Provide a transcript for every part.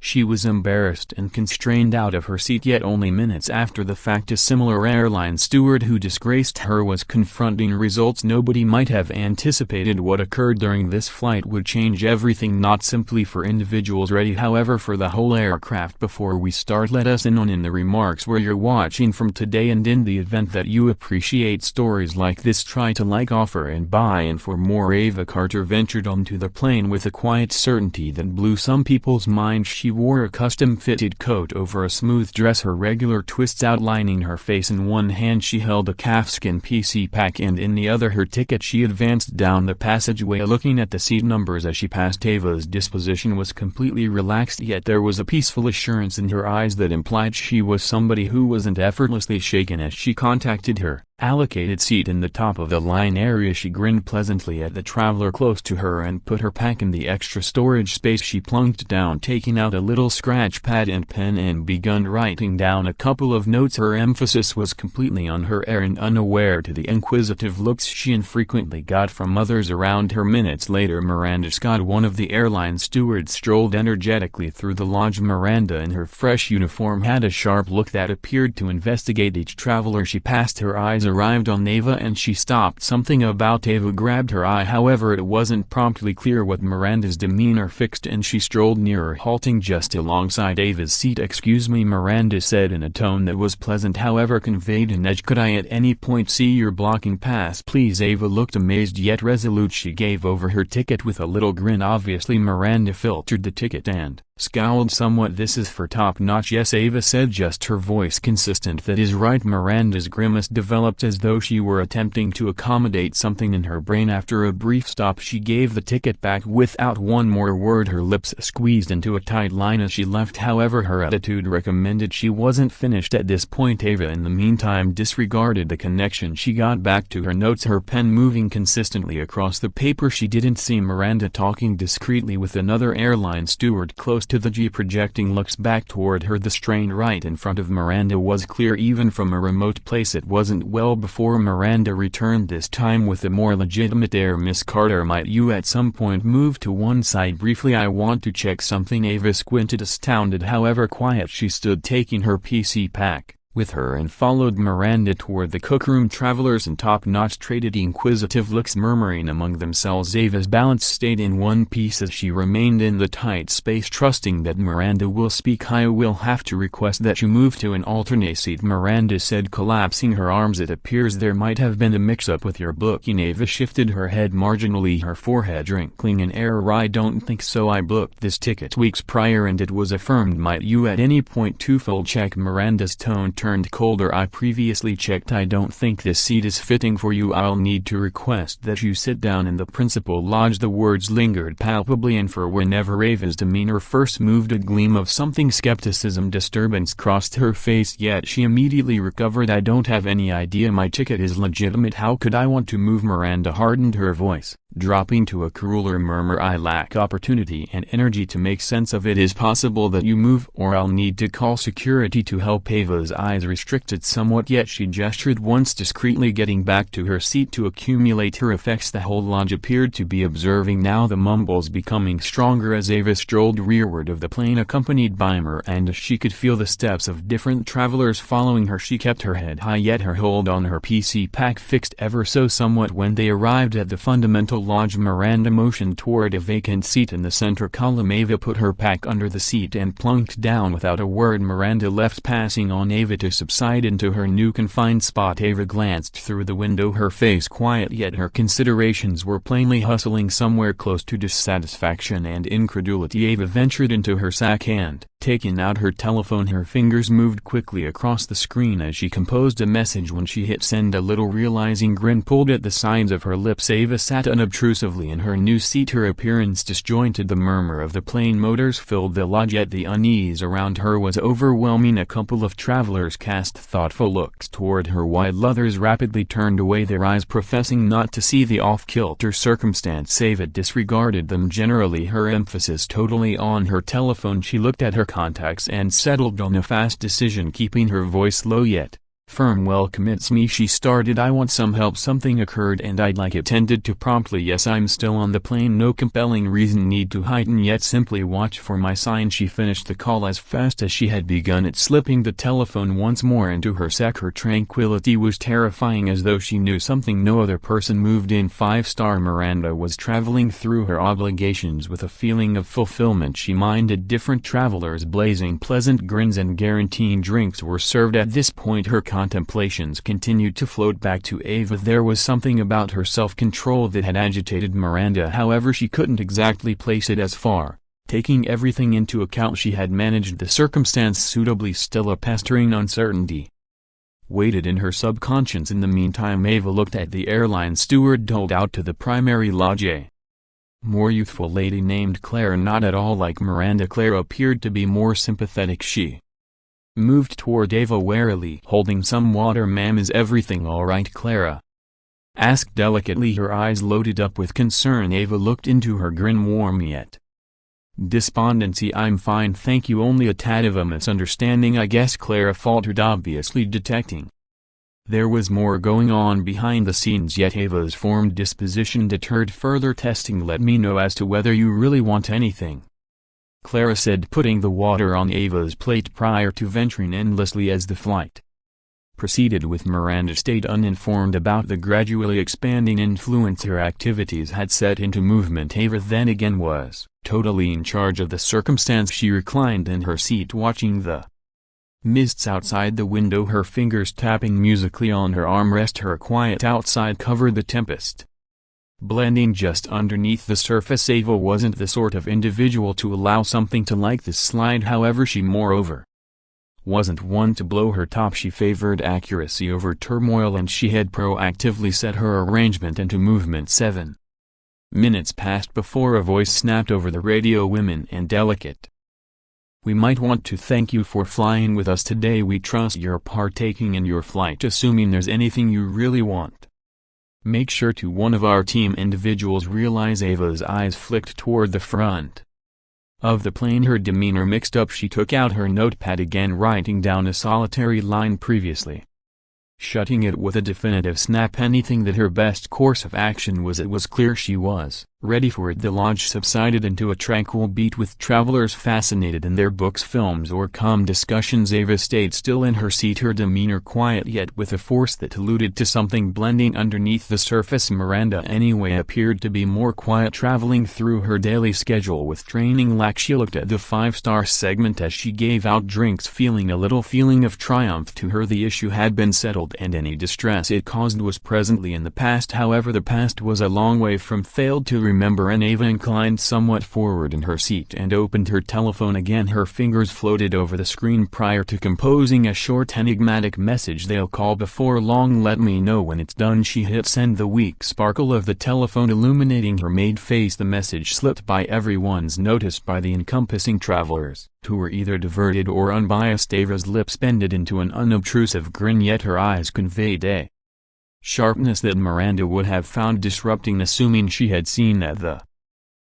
She was embarrassed and constrained out of her seat, yet only minutes after the fact a similar airline steward who disgraced her was confronting results. Nobody might have anticipated what occurred during this flight would change everything, not simply for individuals ready, however for the whole aircraft. Before we start, let us in the remarks where you're watching from today, and in the event that you appreciate stories like this, try to like, offer and buy. And for more, Ava Carter ventured onto the plane with a quiet certainty that blew some people's minds. She wore a custom-fitted coat over a smooth dress, her regular twists outlining her face. In one hand she held a calfskin PC pack and in the other her ticket. She advanced down the passageway looking at the seat numbers as she passed. Ava's disposition was completely relaxed, yet there was a peaceful assurance in her eyes that implied she was somebody who wasn't effortlessly shaken as she contacted her allocated seat in the top of the line area. She grinned pleasantly at the traveler close to her and put her pack in the extra storage space. She plunked down, taking out a little scratch pad and pen, and begun writing down a couple of notes. Her emphasis was completely on her errand, unaware to the inquisitive looks she infrequently got from others around her. Minutes later, Miranda Scott, one of the airline stewards, strolled energetically through the lodge. Miranda, in her fresh uniform, had a sharp look that appeared to investigate each traveler she passed. Her eyes arrived on Ava and she stopped. Something about Ava grabbed her eye, however it wasn't promptly clear what. Miranda's demeanor fixed and she strolled nearer, halting just alongside Ava's seat. "Excuse me," Miranda said in a tone that was pleasant however conveyed an edge. "Could I at any point see your blocking pass, please?" Ava looked amazed yet resolute. She gave over her ticket with a little grin. Obviously Miranda filtered the ticket and scowled somewhat. "This is for top notch." "Yes," Ava said, just her voice consistent. "That is right." Miranda's grimace developed as though she were attempting to accommodate something in her brain. After a brief stop she gave the ticket back without one more word, her lips squeezed into a tight line as she left. However, her attitude recommended she wasn't finished at this point. Ava in the meantime disregarded the connection. She got back to her notes, her pen moving consistently across the paper. She didn't see Miranda talking discreetly with another airline steward close to the G, projecting looks back toward her. The strain right in front of Miranda was clear even from a remote place. It wasn't well before Miranda returned, this time with a more legitimate air. "Miss Carter, might you at some point move to one side briefly? I want to check something." Ava squinted, astounded however quiet. She stood taking her PC pack with her and followed Miranda toward the cookroom. Travelers and top-notch traded inquisitive looks, murmuring among themselves. Ava's balance stayed in one piece as she remained in the tight space, trusting that Miranda will speak. "I will have to request that you move to an alternate seat," Miranda said, collapsing her arms. "It appears there might have been a mix-up with your booking." Ava shifted her head marginally, her forehead wrinkling an error. "I don't think so. I booked this ticket weeks prior and it was affirmed. Might you at any point twofold check?" Miranda's tone turned colder. "I previously checked. I don't think this seat is fitting for you. I'll need to request that you sit down in the principal lodge." The words lingered palpably, and for whenever Ava's demeanor first moved a gleam of something skepticism, disturbance crossed her face, yet she immediately recovered. "I don't have any idea. My ticket is legitimate. How could I want to move?" Miranda hardened her voice, dropping to a crueler murmur. "I lack opportunity and energy to make sense of it. Is possible that you move, or I'll need to call security to help." Ava's eyes restricted somewhat, yet she gestured once discreetly, getting back to her seat to accumulate her effects. The whole lodge appeared to be observing now, the mumbles becoming stronger as Ava strolled rearward of the plane accompanied by Miranda. She could feel the steps of different travelers following her. She kept her head high, yet her hold on her PC pack fixed ever so somewhat. When they arrived at the fundamental lodge, Miranda motioned toward a vacant seat in the center column. Ava put her pack under the seat and plunked down without a word. Miranda left, passing on Ava to subside into her new confined spot. Ava glanced through the window, her face quiet, yet her considerations were plainly hustling somewhere close to dissatisfaction and incredulity. Ava ventured into her sack and, taking out her telephone, her fingers moved quickly across the screen as she composed a message. When she hit send, a little realizing grin pulled at the sides of her lips. Ava sat unobtrusively in her new seat, her appearance disjointed. The murmur of the plane motors filled the lodge, yet the unease around her was overwhelming. A couple of travelers cast thoughtful looks toward her while others rapidly turned away, their eyes professing not to see the off-kilter circumstance. Ava disregarded them generally, her emphasis totally on her telephone. She looked at her contacts and settled on a fast decision, keeping her voice low yet Firm. Well, commits me, she started. I want some help. Something occurred and I'd like it tended to promptly. Yes, I'm still on the plane. No compelling reason need to heighten yet, simply watch for my sign. She finished the call as fast as she had begun it, slipping the telephone once more into her sack. Her tranquility was terrifying, as though she knew something no other person moved in. 5-star Miranda was traveling through her obligations with a feeling of fulfillment. She minded different travelers, blazing pleasant grins and guaranteeing drinks were served. At this point her contemplations continued to float back to Ava. There was something about her self-control that had agitated Miranda, however she couldn't exactly place it as far. Taking everything into account, she had managed the circumstance suitably. Still, a pestering uncertainty waited in her subconscious. In the meantime, Ava looked at the airline steward doled out to the primary lodge. More youthful lady named Clara, not at all like Miranda. Clara appeared to be more sympathetic. She moved toward Ava warily. Holding some water. Ma'am, is everything all right? Clara asked delicately, her eyes loaded up with concern. Ava looked into her, grin warm yet despondency. I'm fine, thank you. Only a tad of a misunderstanding, I guess, Clara faltered, obviously detecting there was more going on behind the scenes. Yet Ava's formed disposition deterred further testing. Let me know as to whether you really want anything, Clara said, putting the water on Ava's plate prior to venturing endlessly as the flight proceeded with. Miranda stayed uninformed about the gradually expanding influence her activities had set into movement. Ava then again was totally in charge of the circumstance. She reclined in her seat watching the mists outside the window, her fingers tapping musically on her armrest. Her quiet outside covered the tempest blending just underneath the surface. Ava wasn't the sort of individual to allow something to like this slide. However, she moreover wasn't one to blow her top. She favored accuracy over turmoil, and she had proactively set her arrangement into movement. 7 minutes passed before a voice snapped over the radio. Women and delicate. We might want to thank you for flying with us today. We trust you're partaking in your flight. Assuming there's anything you really want, make sure to one of our team individuals realize. Ava's eyes flicked toward the front of the plane, her demeanor mixed up. She took out her notepad again, writing down a solitary line previously shutting it with a definitive snap. Anything that her best course of action was. It was clear she was ready for it. The lodge subsided into a tranquil beat, with travelers fascinated in their books, films, or calm discussions. Ava stayed still in her seat, her demeanor quiet yet with a force that alluded to something blending underneath the surface. Miranda anyway appeared to be more quiet, traveling through her daily schedule with training lax. She looked at the 5-star segment as she gave out drinks, feeling a little feeling of triumph. To her the issue had been settled, and any distress it caused was presently in the past. However, the past was a long way from failed to remember, and Ava inclined somewhat forward in her seat and opened her telephone again. Her fingers floated over the screen prior to composing a short enigmatic message. They'll call before long, let me know when it's done. She hit send, the weak sparkle of the telephone illuminating her maid face. The message slipped by everyone's notice, by the encompassing travelers, who were either diverted or unbiased. Ava's lips bended into an unobtrusive grin, yet her eyes conveyed a sharpness that Miranda would have found disrupting. Assuming she had seen at the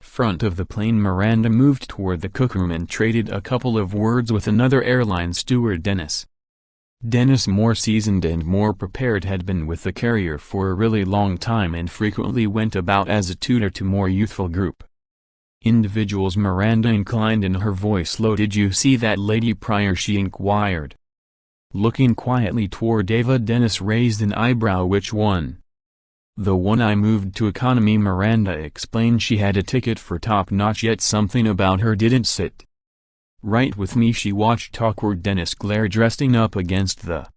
front of the plane, Miranda moved toward the cookroom and traded a couple of words with another airline steward, Dennis. Dennis, more seasoned and more prepared, had been with the carrier for a really long time and frequently went about as a tutor to more youthful group individuals. Miranda inclined and her voice low. Did you see that lady Pryor? She inquired, looking quietly toward Ava. Dennis raised an eyebrow. Which one? The one I moved to economy, Miranda explained. She had a ticket for top notch, yet something about her didn't sit right with me. She watched awkward. Dennis glared, resting up against the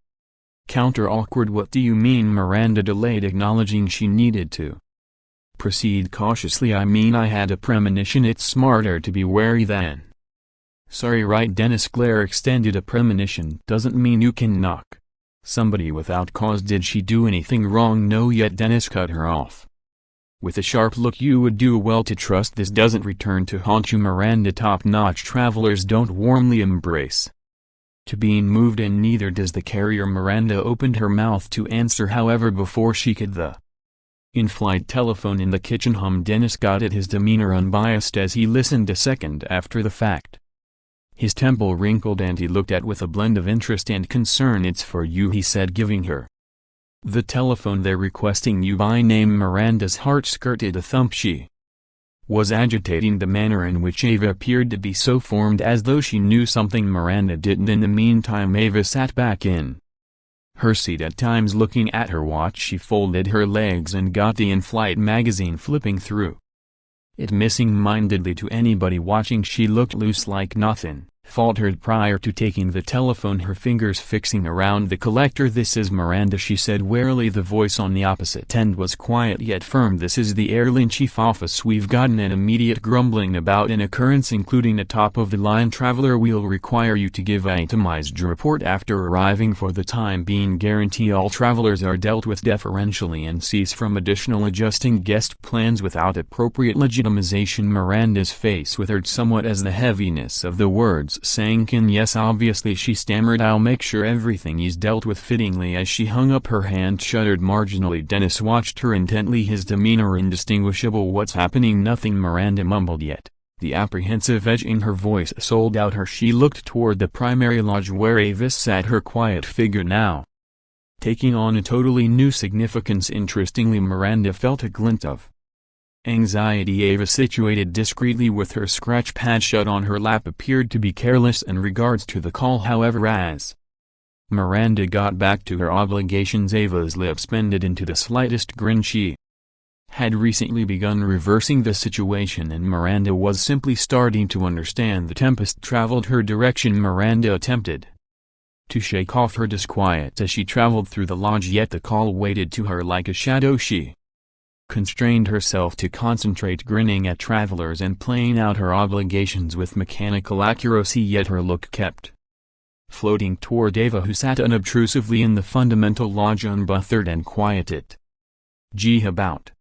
counter. Awkward? What do you mean? Miranda delayed, acknowledging she needed to proceed cautiously. I mean, I had a premonition. It's smarter to be wary than sorry, right? Dennis glare extended. A premonition doesn't mean you can knock somebody without cause. Did she do anything wrong? No. Yet Dennis cut her off with a sharp look. You would do well to trust this doesn't return to haunt you, Miranda. Top-notch travelers don't warmly embrace to being moved, and neither does the carrier. Miranda opened her mouth to answer, however, before she could, the in-flight telephone in the kitchen hummed. Dennis got it, his demeanor unbiased as he listened a second after the fact. His temple wrinkled and he looked at with a blend of interest and concern. "It's for you," he said, giving her the telephone. "They're requesting you by name." Miranda's heart skirted a thump. She was agitating. The manner in which Ava appeared to be so formed as though she knew something Miranda didn't. In the meantime Ava sat back in her seat, at times looking at her watch. She folded her legs and got the in-flight magazine, flipping through it missing-mindedly. To anybody watching she looked loose, like nothing faltered prior to taking the telephone, her fingers fixing around the collector. "This is Miranda," she said warily. The voice on the opposite end was quiet yet firm. "This is the airline chief office. We've gotten an immediate grumbling about an occurrence including a top-of-the-line traveler. We'll require you to give an itemized report after arriving. For the time being, guarantee all travelers are dealt with deferentially and cease from additional adjusting guest plans without appropriate legitimization." Miranda's face withered somewhat as the heaviness of the words sank in. "Yes, obviously," she stammered. "I'll make sure everything is dealt with fittingly." As she hung up her hand, shuddered marginally. Dennis watched her intently, his demeanor indistinguishable. "What's happening?" "Nothing," Miranda mumbled, yet the apprehensive edge in her voice sold out her. She looked toward the primary lodge where Avis sat, her quiet figure now taking on a totally new significance. Interestingly, Miranda felt a glint of anxiety. Ava, situated discreetly with her scratch pad shut on her lap, appeared to be careless in regards to the call. However, as Miranda got back to her obligations, Ava's lips bended into the slightest grin. She had recently begun reversing the situation, and Miranda was simply starting to understand. The tempest traveled her direction. Miranda attempted to shake off her disquiet as she traveled through the lodge, yet the call waited to her like a shadow. She constrained herself to concentrate, grinning at travelers and playing out her obligations with mechanical accuracy, yet her look kept floating toward Ava, who sat unobtrusively in the fundamental lodge, unbothered and quieted. About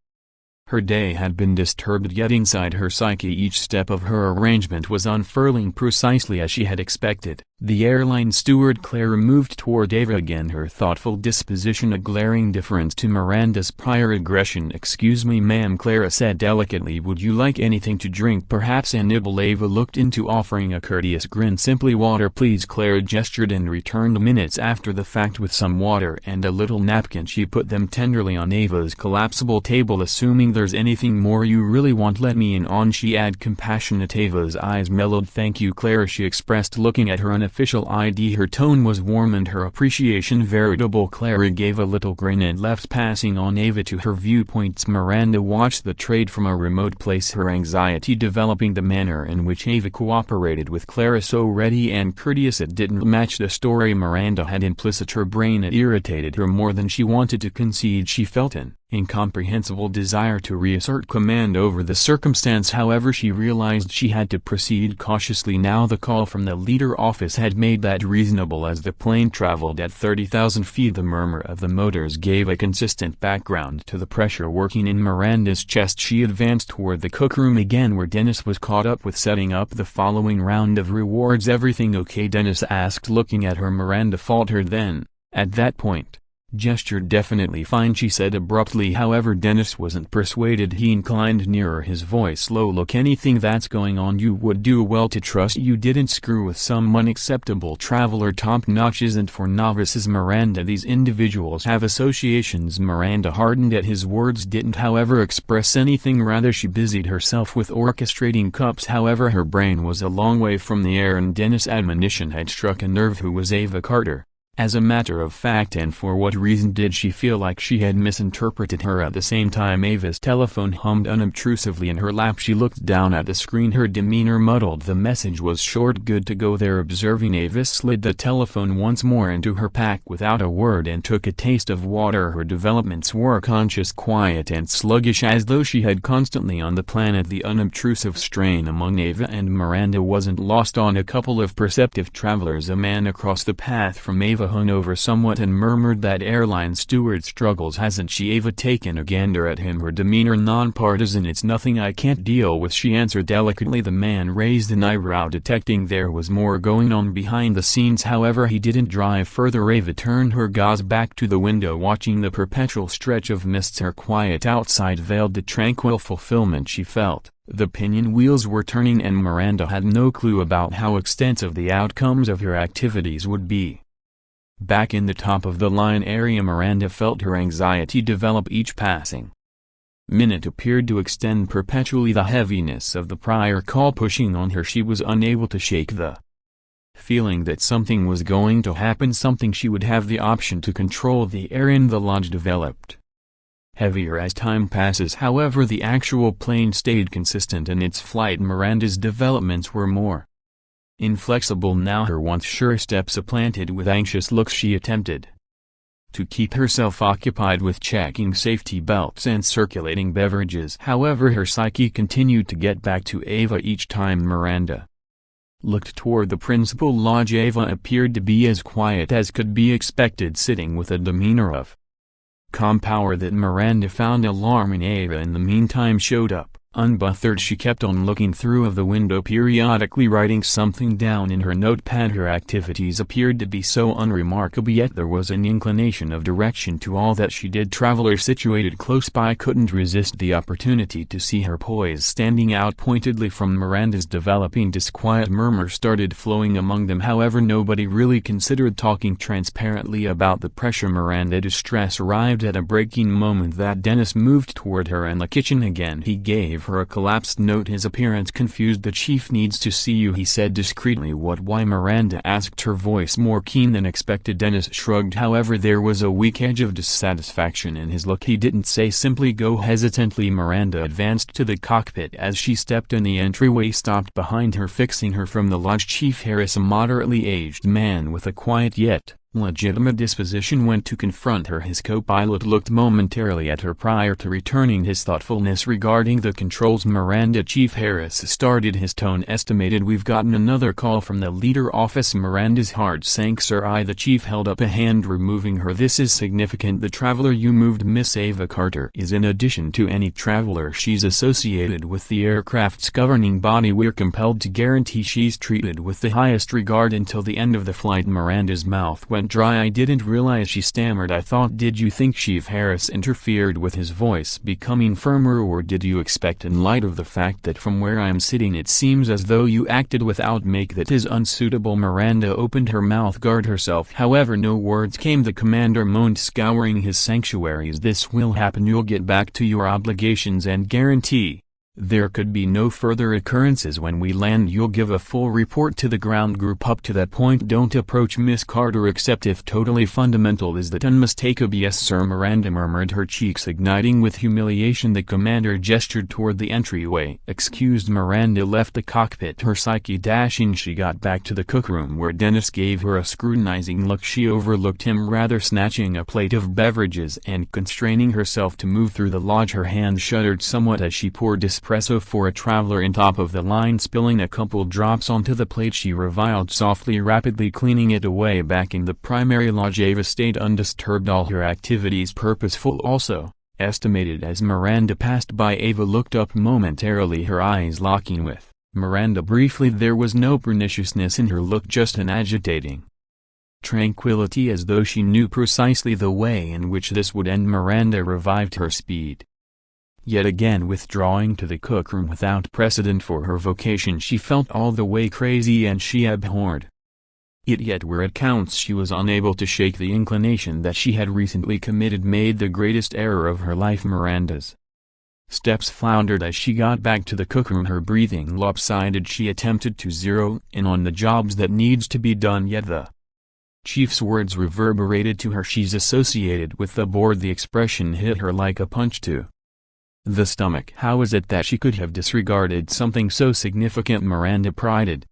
her day had been disturbed, yet inside her psyche each step of her arrangement was unfurling precisely as she had expected. The airline steward Clara moved toward Ava again, her thoughtful disposition a glaring difference to Miranda's prior aggression. "Excuse me, ma'am," Clara said delicately. "Would you like anything to drink, perhaps a nibble?" Ava looked into, offering a courteous grin. "Simply water, please." Clara gestured and returned minutes after the fact with some water and a little napkin. She put them tenderly on Ava's collapsible table. "Assuming there's anything more you really want, let me in on," she added, compassionate. Ava's eyes mellowed. "Thank you, Clara," she expressed, looking at her unofficial ID. Her tone was warm and her appreciation veritable. Clara gave a little grin and left, passing on Ava to her viewpoints. Miranda watched the trade from a remote place, her anxiety developing. The manner in which Ava cooperated with Clara, so ready and courteous, it didn't match the story Miranda had implicit her brain. It irritated her more than she wanted to concede. She felt an incomprehensible desire to reassert command over the circumstance. However, she realized she had to proceed cautiously now. The call from the leader office had made that reasonable. As the plane traveled at 30,000 feet, the murmur of the motors gave a consistent background to the pressure working in Miranda's chest. She advanced toward the cookroom again, where Dennis was caught up with setting up the following round of rewards. "Everything okay?" Dennis asked, looking at her. Miranda faltered, then, at that point, gestured. "Definitely fine," she said abruptly. However, Dennis wasn't persuaded. He inclined nearer, his voice low. "Look, anything that's going on, you would do well to trust you didn't screw with some unacceptable traveler. Top notch isn't for novices, Miranda. These individuals have associations." Miranda hardened at his words, didn't however express anything. Rather, she busied herself with orchestrating cups. However, her brain was a long way from the air, and Dennis' admonition had struck a nerve. Who was Ava Carter, as a matter of fact, and for what reason did she feel like she had misinterpreted her? At the same time, Ava's telephone hummed unobtrusively in her lap. She looked down at the screen, her demeanor muddled. The message was short: "Good to go there." Observing Ava slid the telephone once more into her pack without a word and took a taste of water. Her developments were conscious, quiet and sluggish, as though she had constantly on the planet. The unobtrusive strain among Ava and Miranda wasn't lost on a couple of perceptive travelers. A man across the path from Ava Ava hung over somewhat and murmured that airline steward struggles. Hasn't she? Ava taken a gander at him, her demeanor nonpartisan. It's nothing I can't deal with, she answered delicately. The man raised an eyebrow, detecting there was more going on behind the scenes. However, he didn't drive further. Ava turned her gaze back to the window, watching the perpetual stretch of mists. Her quiet outside veiled the tranquil fulfillment she felt. The pinion wheels were turning, and Miranda had no clue about how extensive the outcomes of her activities would be. Back in the top-of-the-line area, Miranda felt her anxiety develop. Each passing minute appeared to extend perpetually, the heaviness of the prior call pushing on her. She was unable to shake the feeling that something was going to happen, something she would have the option to control. The air in the lodge developed heavier as time passes. However, the actual plane stayed consistent in its flight. Miranda's developments were more inflexible now, her once sure step supplanted with anxious looks. She attempted to keep herself occupied with checking safety belts and circulating beverages. However, her psyche continued to get back to Ava each time Miranda looked toward the principal lodge. Ava appeared to be as quiet as could be expected, sitting with a demeanor of calm power that Miranda found alarming. Ava in the meantime showed up. Unbothered, she kept on looking through of the window, periodically writing something down in her notepad. Her activities appeared to be so unremarkable, yet there was an inclination of direction to all that she did. Travelers situated close by couldn't resist the opportunity to see her poise, standing out pointedly from Miranda's developing disquiet. Murmurs started flowing among them. However, nobody really considered talking transparently about the pressure. Miranda's distress arrived at a breaking moment. That Dennis moved toward her in the kitchen again. He gave her a collapsed note. His appearance confused. "The chief needs to see you," he said discreetly. "What? Why?" Miranda asked, her voice more keen than expected. Dennis shrugged. However, there was a weak edge of dissatisfaction in his look. He didn't say simply go. Hesitantly, Miranda advanced to the cockpit. As she stepped in, the entryway stopped behind her, fixing her from the lodge. Chief Harris, a moderately aged man with a quiet yet legitimate disposition, went to confront her. His co-pilot looked momentarily at her prior to returning his thoughtfulness regarding the controls. "Miranda," Chief Harris started, his tone estimated, "we've gotten another call from the leader office." Miranda's heart sank. "Sir, the chief held up a hand, removing her. "This is significant. The traveler you moved, Miss Ava Carter, is in addition to any traveler she's associated with the aircraft's governing body. We're compelled to guarantee she's treated with the highest regard until the end of the flight." Miranda's mouth went dry. "I didn't realize," she stammered. "I thought." "Did you think?" Chief Harris interfered, with his voice becoming firmer. "Or did you expect, in light of the fact that from where I'm sitting it seems as though you acted without make that is unsuitable?" Miranda opened her mouth, guard herself. However, no words came. The commander moaned, scouring his sanctuaries. "This will happen. You'll get back to your obligations and guarantee there could be no further occurrences. When we land, you'll give a full report to the ground group. Up to that point, don't approach Miss Carter except if totally fundamental. Is that unmistakable?" "Yes, sir," Miranda murmured, her cheeks igniting with humiliation. The commander gestured toward the entryway. Excused. Miranda left the cockpit, her psyche dashing. She got back to the cookroom, where Dennis gave her a scrutinizing look. She overlooked him, rather, snatching a plate of beverages and constraining herself to move through the lodge. Her hand shuddered somewhat as she poured espresso for a traveler in top of the line, spilling a couple drops onto the plate. She reviled softly, rapidly cleaning it away. Back in the primary lodge, Ava stayed undisturbed, all her activities purposeful, also estimated. As Miranda passed by, Ava looked up momentarily, her eyes locking with Miranda briefly. There was no perniciousness in her look, just an agitating tranquility, as though she knew precisely the way in which this would end. Miranda revived her speed. Yet again withdrawing to the cookroom without precedent for her vocation, she felt all the way crazy, and she abhorred it. Yet where it counts, she was unable to shake the inclination that she had recently committed, made the greatest error of her life. Miranda's steps floundered as she got back to the cookroom, her breathing lopsided. She attempted to zero in on the jobs that needs to be done, yet the chief's words reverberated to her. "She's associated with the board." The expression hit her like a punch to the stomach. How is it that she could have disregarded something so significant? Miranda prided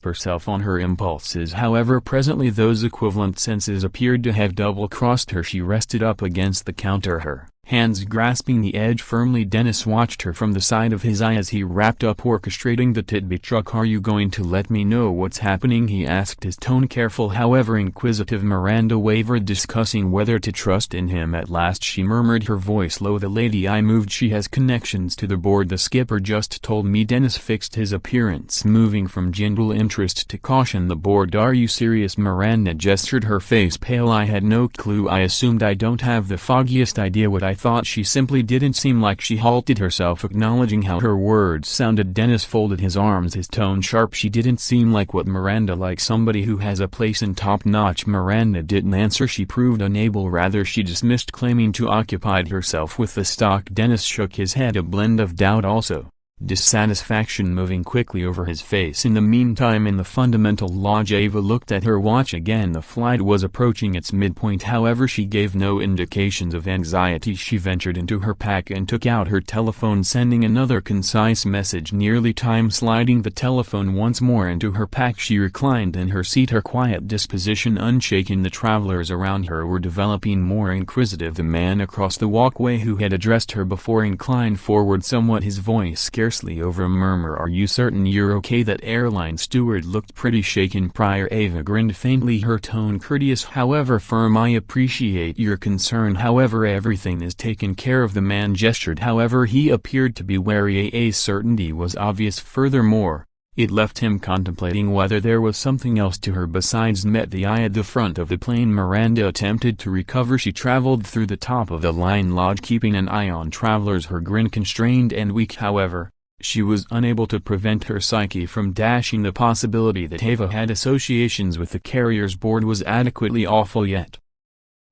herself on her impulses. However, presently those equivalent senses appeared to have double-crossed her. She rested up against the counter, her Hands grasping the edge firmly. Dennis watched her from the side of his eye as he wrapped up orchestrating the tidbit truck. "Are you going to let me know what's happening?" he asked, his tone careful however inquisitive. Miranda wavered, discussing whether to trust in him. At last she murmured, her voice low, "The lady I moved, she has connections to the board. The skipper just told me." Dennis fixed his appearance, moving from gentle interest to caution. "The board? Are you serious?" Miranda gestured, her face pale. "I had no clue. I assumed. I don't have the foggiest idea what I thought." She simply didn't seem like. She halted herself, acknowledging how her words sounded. Dennis folded his arms, his tone sharp. "She didn't seem like what?" "Miranda, like somebody who has a place in top-notch." Miranda didn't answer. She proved unable, rather she dismissed, claiming to occupied herself with the stock. Dennis shook his head, a blend of doubt, also dissatisfaction moving quickly over his face. In the meantime, in the fundamental lodge, Ava looked at her watch again. The flight was approaching its midpoint, however she gave no indications of anxiety. She ventured into her pack and took out her telephone, sending another concise message. Nearly time. Sliding the telephone once more into her pack, she reclined in her seat, her quiet disposition unshaken. The travelers around her were developing more inquisitive. The man across the walkway who had addressed her before inclined forward somewhat, his voice scarcely over a murmur. "Are you certain you're okay?" That airline steward looked pretty shaken prior. Ava grinned faintly, her tone courteous however firm. "I appreciate your concern, however everything is taken care of." The man gestured, however he appeared to be wary. A certainty was obvious. Furthermore, it left him contemplating whether there was something else to her besides met the eye at the front of the plane. Miranda attempted to recover. She traveled through the top of the line lodge, keeping an eye on travelers, her grin constrained and weak. However, she was unable to prevent her psyche from dashing the possibility that Ava had associations with the carrier's board was adequately awful. Yet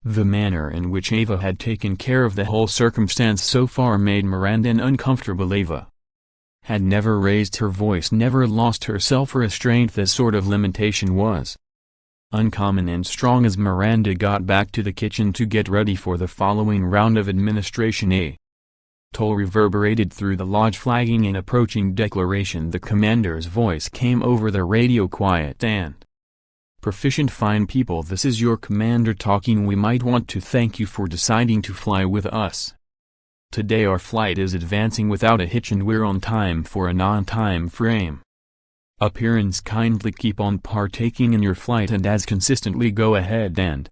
the manner in which Ava had taken care of the whole circumstance so far made Miranda uncomfortable. Ava had never raised her voice, never lost her self-restraint. This sort of limitation was uncommon and strong. As Miranda got back to the kitchen to get ready for the following round of administration, a toll reverberated through the lodge, flagging an approaching declaration. The commander's voice came over the radio, quiet and proficient. "Fine people, this is your commander talking. We might want to thank you for deciding to fly with us. Today our flight is advancing without a hitch and we're on time for a non-time frame appearance. Kindly keep on partaking in your flight and as consistently go ahead and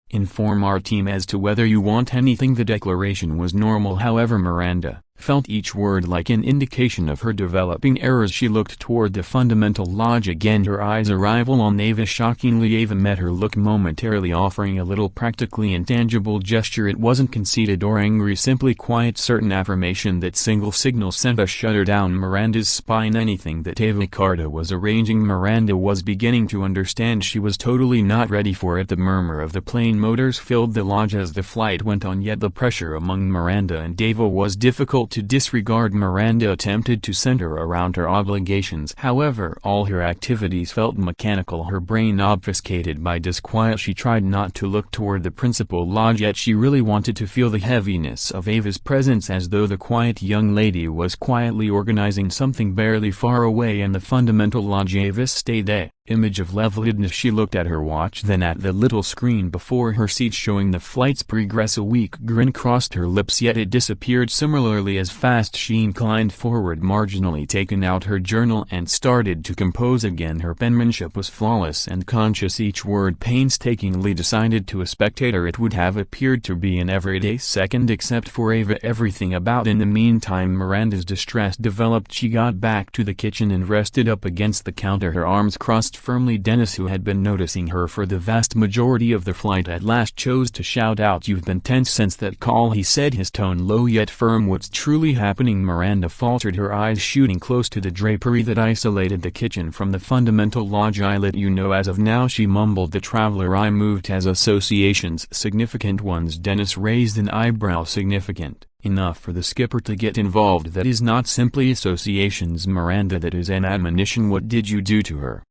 inform our team as to whether you want anything." The declaration was normal, however Miranda felt each word like an indication of her developing errors. She looked toward the fundamental lodge again, her eyes arrival on Ava. Shockingly, Ava met her look momentarily, offering a little practically intangible gesture. It wasn't conceited or angry, simply quiet, certain affirmation. That single signal sent a shudder down Miranda's spine. Anything that Ava Carta was arranging, Miranda was beginning to understand. She was totally not ready for it. The murmur of the plane motors filled the lodge as the flight went on, yet the pressure among Miranda and Ava was difficult to disregard. Miranda attempted to center around her obligations, however all her activities felt mechanical, her brain obfuscated by disquiet. She tried not to look toward the principal lodge, yet she really wanted to feel the heaviness of Ava's presence, as though the quiet young lady was quietly organizing something barely far away in the fundamental lodge. Ava stayed a image of level-headedness. She looked at her watch, then at the little screen before her seat showing the flight's progress. A weak grin crossed her lips, yet it disappeared similarly as fast. She inclined forward, marginally taken out her journal and started to compose again. Her penmanship was flawless and conscious, each word painstakingly decided. To a spectator it would have appeared to be an everyday second, except for Ava, everything about. In the meantime, Miranda's distress developed. She got back to the kitchen and rested up against the counter, her arms crossed firmly. Dennis, who had been noticing her for the vast majority of the flight, at last chose to shout out, "You've been tense since that call," he said, his tone low yet firm. "What's truly happening?" Miranda faltered, her eyes shooting close to the drapery that isolated the kitchen from the fundamental lodge. "I let you know as of now," she mumbled. "The traveler I moved has associations, significant ones." Dennis raised an eyebrow. "Significant enough for the skipper to get involved?" "That is not simply associations, Miranda, that is an admonition." "What did you do to her?"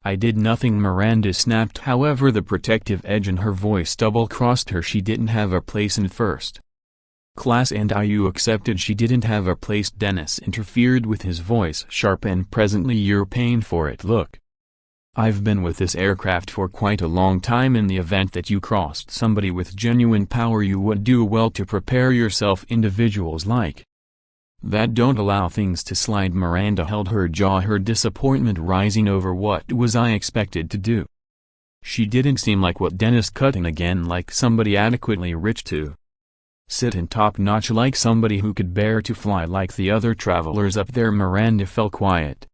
"I did nothing," Miranda snapped, however the protective edge in her voice double-crossed her. "She didn't have a place in first class and you accepted she didn't have a place." Dennis interfered with his voice sharp, "And presently you're paying for it. Look, I've been with this aircraft for quite a long time. In the event that you crossed somebody with genuine power, you would do well to prepare yourself. Individuals like that don't allow things to slide." Miranda held her jaw, her disappointment rising over what was I expected to do. She didn't seem like what Dennis cutting again, like somebody adequately rich to sit in top-notch, like somebody who could bear to fly like the other travelers up there. Miranda fell quiet,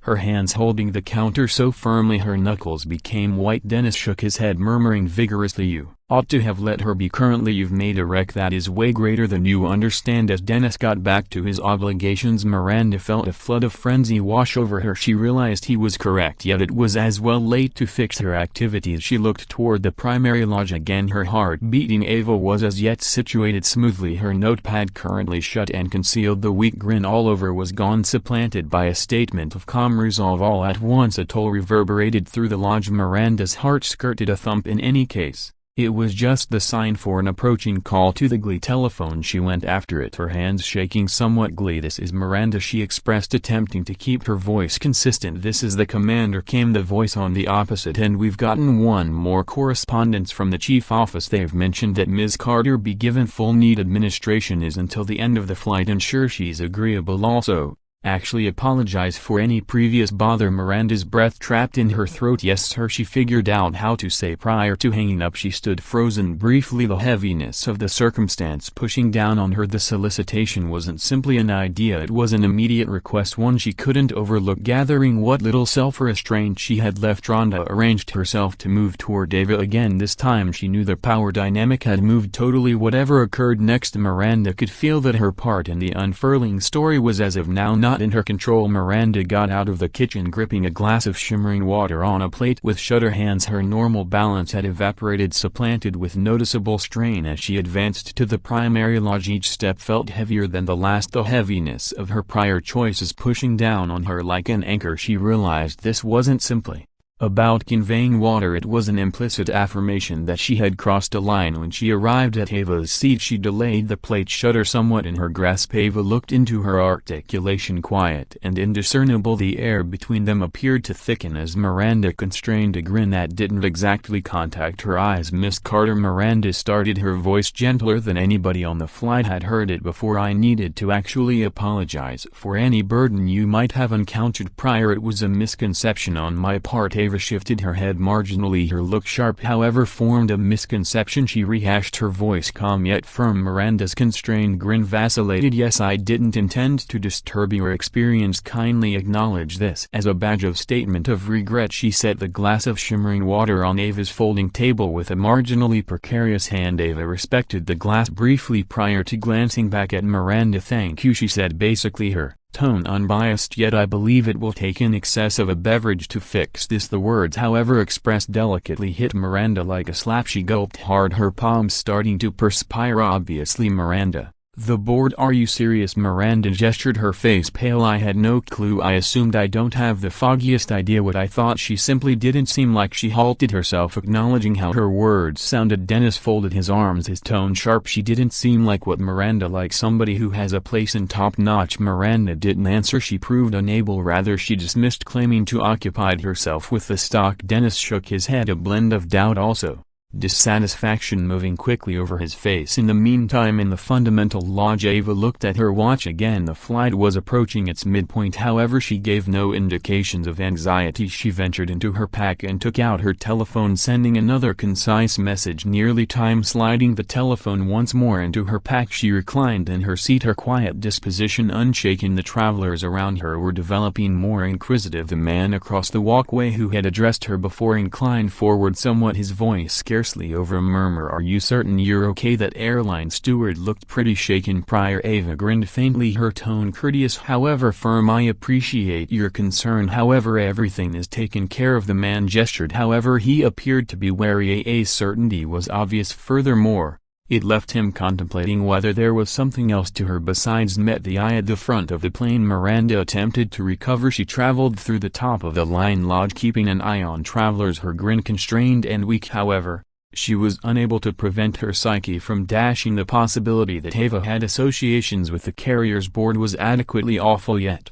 her hands holding the counter so firmly her knuckles became white. Dennis shook his head, murmuring vigorously, "You ought to have let her be. Currently you've made a wreck that is way greater than you understand." As Dennis got back to his obligations, Miranda felt a flood of frenzy wash over her. She realized he was correct, yet it was as well late to fix her activities. She looked toward the primary lodge again, her heart beating. Ava was as yet situated smoothly, her notepad currently shut and concealed. The weak grin all over was gone, supplanted by a statement of calm resolve. All at once a toll reverberated through the lodge. Miranda's heart skirted a thump. In any case, it was just the sign for an approaching call to the Glee telephone. She went after it, her hands shaking somewhat. "Glee, this is Miranda," she expressed, attempting to keep her voice consistent. "This is the commander," came the voice on the opposite end. "We've gotten one more correspondence from the chief office. They've mentioned that Ms. Carter be given full need administration is until the end of the flight. Ensure she's agreeable. Also, actually apologize for any previous bother." Miranda's breath trapped in her throat. "Yes sir," she figured out how to say prior to hanging up. She stood frozen briefly, the heaviness of the circumstance pushing down on her. The solicitation wasn't simply an idea, it was an immediate request, one she couldn't overlook. Gathering what little self-restraint she had left, Rhonda arranged herself to move toward Ava again. This time she knew the power dynamic had moved totally. Whatever occurred next, Miranda could feel that her part in the unfurling story was as of now not in her control. Miranda got out of the kitchen, gripping a glass of shimmering water on a plate with shudder hands. Her normal balance had evaporated, supplanted with noticeable strain as she advanced to the primary lodge. Each step felt heavier than the last, the heaviness of her prior choices pushing down on her like an anchor. She realized this wasn't simply about conveying water, it was an implicit affirmation that she had crossed a line. When she arrived at Ava's seat, she delayed, the plate shudder somewhat in her grasp. Ava looked into her, articulation quiet and indiscernible. The air between them appeared to thicken as Miranda constrained a grin that didn't exactly contact her eyes. "Miss Carter," Miranda started, her voice gentler than anybody on the flight had heard it before, "I needed to actually apologize for any burden you might have encountered prior. It was a misconception on my part." Ava shifted her head marginally, her look sharp. "However formed a misconception?" she rehashed, her voice calm yet firm. Miranda's constrained grin vacillated. "Yes, I didn't intend to disturb your experience. Kindly acknowledge this." As a badge of statement of regret, she set the glass of shimmering water on Ava's folding table with a marginally precarious hand. Ava respected the glass briefly prior to glancing back at Miranda. "Thank you," she said basically, her tone unbiased. "Yet I believe it will take in excess of a beverage to fix this." The words, however expressed delicately, hit Miranda like a slap. She gulped hard, her palms starting to perspire. "Obviously, Miranda, the board." "Are you serious?" Miranda gestured, her face pale. "I had no clue. I assumed. I don't have the foggiest idea what I thought." She simply didn't seem like. She halted herself, acknowledging how her words sounded. Dennis folded his arms, his tone sharp. "She didn't seem like what?" "Miranda, like somebody who has a place in top-notch." Miranda didn't answer. She proved unable, rather she dismissed, claiming to occupy herself with the stock. Dennis shook his head, a blend of doubt, also dissatisfaction moving quickly over his face. In the meantime, in the fundamental lodge, Ava looked at her watch again. The flight was approaching its midpoint. However, she gave no indications of anxiety. She ventured into her pack and took out her telephone, sending another concise message. Nearly time. Sliding the telephone once more into her pack, she reclined in her seat, her quiet disposition unshaken. The travelers around her were developing more inquisitive. The man across the walkway who had addressed her before inclined forward somewhat, his voice scarcely over a murmur. "Are you certain you're okay?" That airline steward looked pretty shaken prior. Ava grinned faintly, her tone courteous however firm. "I appreciate your concern. However, everything is taken care of." The man gestured. However, he appeared to be wary. A certainty was obvious. Furthermore, it left him contemplating whether there was something else to her besides met the eye at the front of the plane. Miranda attempted to recover. She traveled through the top of the line lodge, keeping an eye on travelers, her grin constrained and weak. However, she was unable to prevent her psyche from dashing the possibility that Ava had associations with the carrier's board was adequately awful. Yet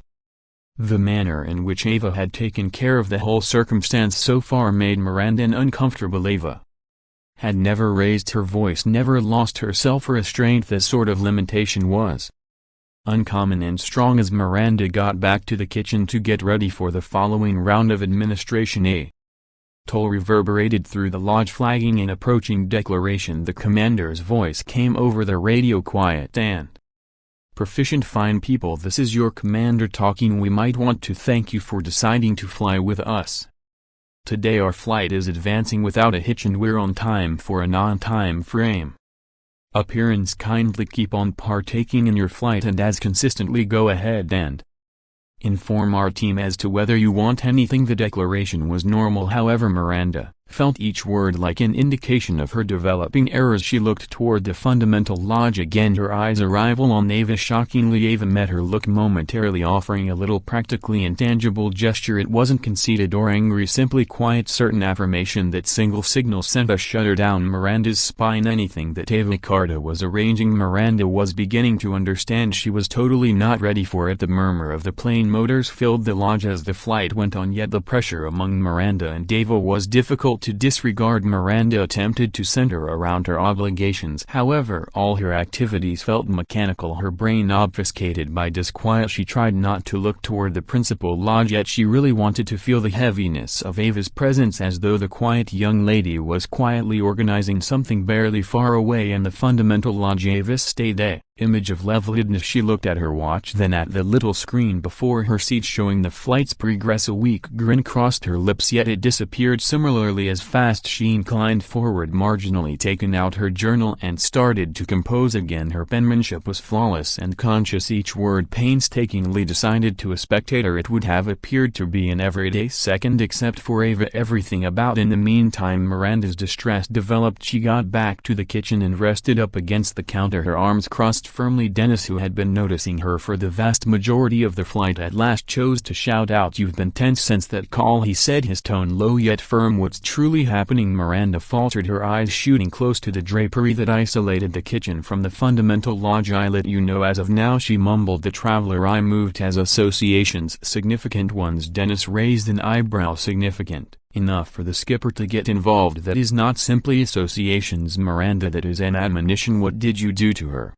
The manner in which Ava had taken care of the whole circumstance so far made Miranda an uncomfortable. Ava had never raised her voice, never lost her self-restraint. This sort of limitation was uncommon and strong. As Miranda got back to the kitchen to get ready for the following round of administration, a toll reverberated through the lodge, flagging an approaching declaration. The commander's voice came over the radio, quiet and proficient. "Fine people, this is your commander talking. We might want to thank you for deciding to fly with us. Today our flight is advancing without a hitch and we're on time for a non-time frame appearance. Kindly keep on partaking in your flight and as consistently go ahead and inform our team as to whether you want anything." The declaration was normal, however Miranda felt each word like an indication of her developing errors. She looked toward the fundamental lodge again, her eyes arrival on Ava. Shockingly, Ava met her look momentarily, offering a little practically intangible gesture. It wasn't conceited or angry, simply quiet, certain affirmation. That single signal sent a shudder down Miranda's spine. Anything that Ava Carta was arranging, Miranda was beginning to understand. She was totally not ready for it. The murmur of the plane motors filled the lodge as the flight went on, yet the pressure among Miranda and Ava was difficult to disregard. Miranda attempted to center around her obligations, however all her activities felt mechanical, her brain obfuscated by disquiet. She tried not to look toward the principal lodge, yet she really wanted to feel the heaviness of Ava's presence, as though the quiet young lady was quietly organizing something barely far away in the fundamental lodge. Ava stayed a image of level-headedness. She looked at her watch, then at the little screen before her seat showing the flight's progress. A weak grin crossed her lips, yet it disappeared similarly as fast. She inclined forward marginally, taken out her journal and started to compose again. Her penmanship was flawless and conscious, each word painstakingly decided. To a spectator it would have appeared to be an everyday second, except for Ava, everything about. In the meantime Miranda's distress developed. She got back to the kitchen and rested up against the counter, her arms crossed firmly. Dennis, who had been noticing her for the vast majority of the flight, at last chose to shout out, "You've been tense since that call," he said, his tone low yet firm. "What's truly happening?" Miranda faltered, her eyes shooting close to the drapery that isolated the kitchen from the fundamental lodge. "I let you know as of now," she mumbled. "The traveler I moved has associations, significant ones." Dennis raised an eyebrow. "Significant enough for the skipper to get involved? That is not simply associations, Miranda, that is an admonition." "What did you do to her?"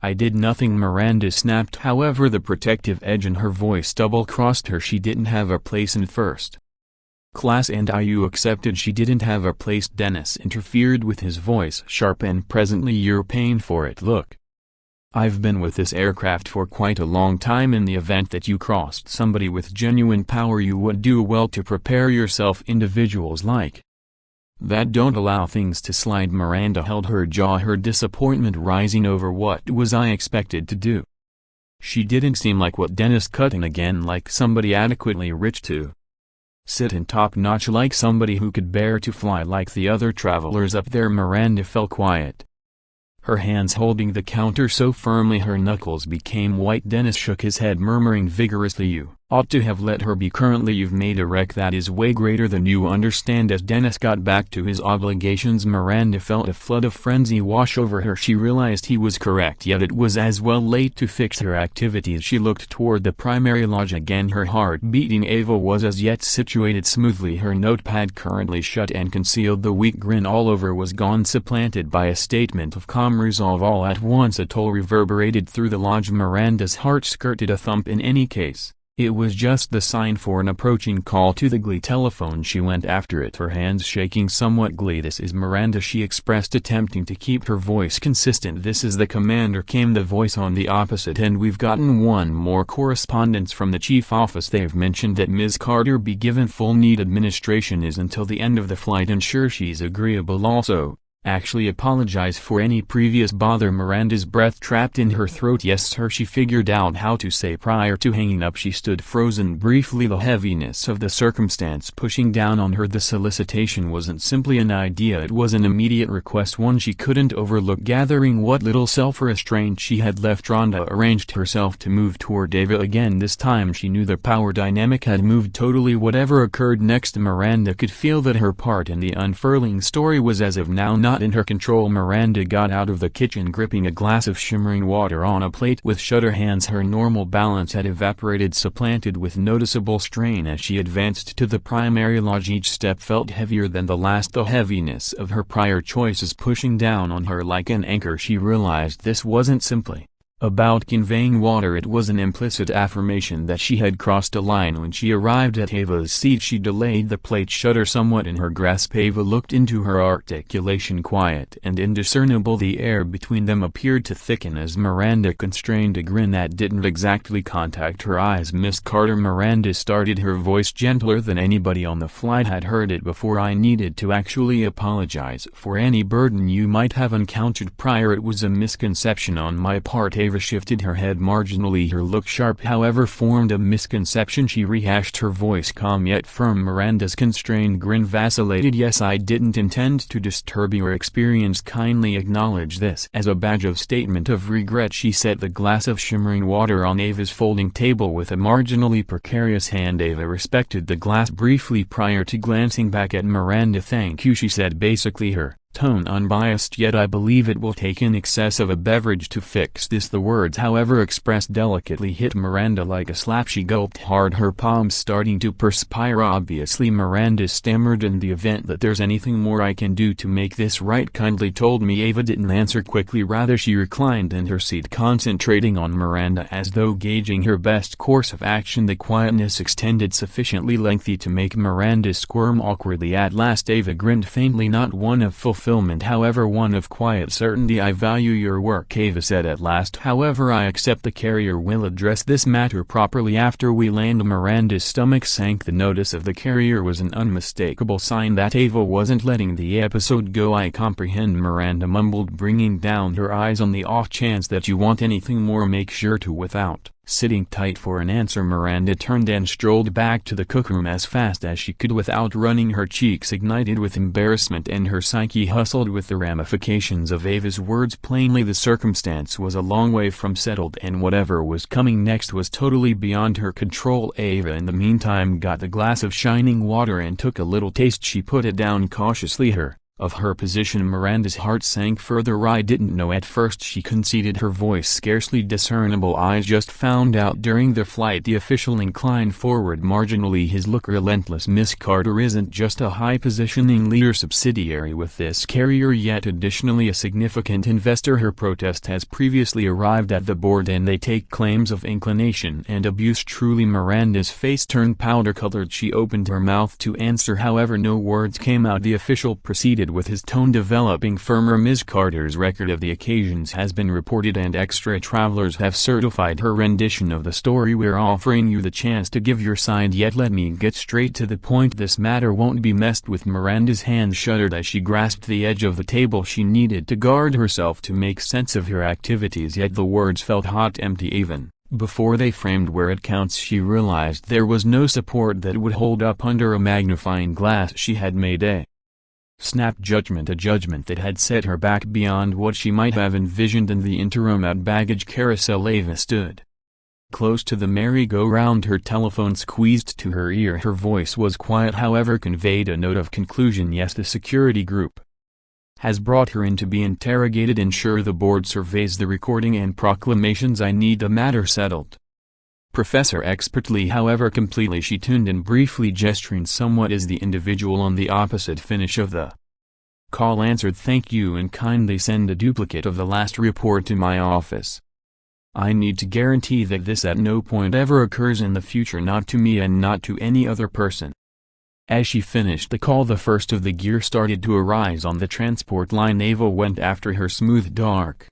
"I did nothing," Miranda snapped. However, the protective edge in her voice double-crossed her. "She didn't have a place in first class and you accepted she didn't have a place." Dennis interfered with his voice sharp and presently, "You're paying for it. Look, I've been with this aircraft for quite a long time. In the event that you crossed somebody with genuine power, you would do well to prepare yourself. Individuals like that don't allow things to slide." Miranda held her jaw, her disappointment rising over what was I expected to do. She didn't seem like what Dennis cut in again, like somebody adequately rich to sit in top-notch, like somebody who could bear to fly like the other travelers up there. Miranda fell quiet, her hands holding the counter so firmly her knuckles became white. Dennis shook his head, murmuring vigorously, "You ought to have let her be. Currently you've made a wreck that is way greater than you understand." As Dennis got back to his obligations, Miranda felt a flood of frenzy wash over her. She realized he was correct, yet it was as well late to fix her activities. She looked toward the primary lodge again, her heart beating. Ava was as yet situated smoothly, her notepad currently shut and concealed. The weak grin all over was gone, supplanted by a statement of calm resolve. All at once a toll reverberated through the lodge. Miranda's heart skirted a thump. In any case, it was just the sign for an approaching call to the Glee telephone. She went after it, her hands shaking somewhat. "Glee, this is Miranda," she expressed, attempting to keep her voice consistent. "This is the commander," came the voice on the opposite end. "We've gotten one more correspondence from the chief office. They've mentioned that Ms. Carter be given full need administration is until the end of the flight. Ensure she's agreeable. Also, actually apologize for any previous bother." Miranda's breath trapped in her throat. "Yes sir," she figured out how to say prior to hanging up. She stood frozen briefly, the heaviness of the circumstance pushing down on her. The solicitation wasn't simply an idea, it was an immediate request, one she couldn't overlook. Gathering what little self-restraint she had left, Rhonda arranged herself to move toward Ava again. This time she knew the power dynamic had moved totally. Whatever occurred next, Miranda could feel that her part in the unfurling story was as of now not not in her control. Miranda got out of the kitchen gripping a glass of shimmering water on a plate with shudder hands. Her normal balance had evaporated, supplanted with noticeable strain as she advanced to the primary lodge. Each step felt heavier than the last, the heaviness of her prior choices pushing down on her like an anchor. She realized this wasn't simply about conveying water, it was an implicit affirmation that she had crossed a line. When she arrived at Ava's seat, she delayed the plate shudder somewhat in her grasp. Ava looked into her, articulation quiet and indiscernible. The air between them appeared to thicken as Miranda constrained a grin that didn't exactly contact her eyes. "Miss Carter," Miranda started, her voice gentler than anybody on the flight had heard it before, "I needed to actually apologize for any burden you might have encountered prior. It was a misconception on my part." Ava shifted her head marginally, her look sharp. "However formed a misconception?" she rehashed, her voice calm yet firm. Miranda's constrained grin vacillated. "Yes, I didn't intend to disturb your experience. Kindly acknowledge this." As a badge of statement of regret, she set the glass of shimmering water on Ava's folding table with a marginally precarious hand. Ava respected the glass briefly prior to glancing back at Miranda. "Thank you," she said basically, her tone unbiased, "yet I believe it will take in excess of a beverage to fix this." The words, however expressed delicately, hit Miranda like a slap. She gulped hard, her palms starting to perspire. "Obviously," Miranda stammered, "in the event that there's anything more I can do to make this right, kindly told me." Ava didn't answer quickly, rather she reclined in her seat, concentrating on Miranda as though gauging her best course of action. The quietness extended sufficiently lengthy to make Miranda squirm awkwardly. At last Ava grinned faintly, not one of fulfillment, however one of quiet certainty. "I value your work," Ava said at last. "However, I accept the carrier will address this matter properly after we land." Miranda's stomach sank. The notice of the carrier was an unmistakable sign that Ava wasn't letting the episode go. "I comprehend," Miranda mumbled, bringing down her eyes. "On the off chance that you want anything more, make sure to." Without sitting tight for an answer, Miranda turned and strolled back to the cookroom as fast as she could without running. Her cheeks ignited with embarrassment and her psyche hustled with the ramifications of Ava's words. Plainly the circumstance was a long way from settled, and whatever was coming next was totally beyond her control. Ava in the meantime got the glass of shining water and took a little taste. She put it down cautiously. Of her position, Miranda's heart sank further. "I didn't know at first," she conceded, her voice scarcely discernible. "I just found out during the flight." The official inclined forward marginally, his look relentless. "Miss Carter isn't just a high-positioning leader subsidiary with this carrier, yet additionally a significant investor. Her protest has previously arrived at the board and they take claims of inclination and abuse." "Truly?" Miranda's face turned powder-colored. She opened her mouth to answer, however no words came out. The official proceeded with his tone developing firmer. "Ms. Carter's record of the occasions has been reported and extra travelers have certified her rendition of the story. We're offering you the chance to give your side, yet let me get straight to the point. This matter won't be messed with." Miranda's hand shuddered as she grasped the edge of the table. She needed to guard herself to make sense of her activities, yet the words felt hot, empty. Even before they framed where it counts, she realized there was no support that would hold up under a magnifying glass. She had made a snap judgment, a judgment that had set her back beyond what she might have envisioned. In the interim at baggage carousel, Ava stood close to the merry-go-round, her telephone squeezed to her ear. Her voice was quiet, however conveyed a note of conclusion. "Yes, the security group has brought her in to be interrogated. Ensure the board surveys the recording and proclamations. I need the matter settled." Professor expertly, however completely. She tuned in briefly, gesturing somewhat as the individual on the opposite finish of the call answered. "Thank you, and kindly send a duplicate of the last report to my office. I need to guarantee that this at no point ever occurs in the future, not to me and not to any other person." As she finished the call, the first of the gear started to arise on the transport line. Ava went after her smooth dark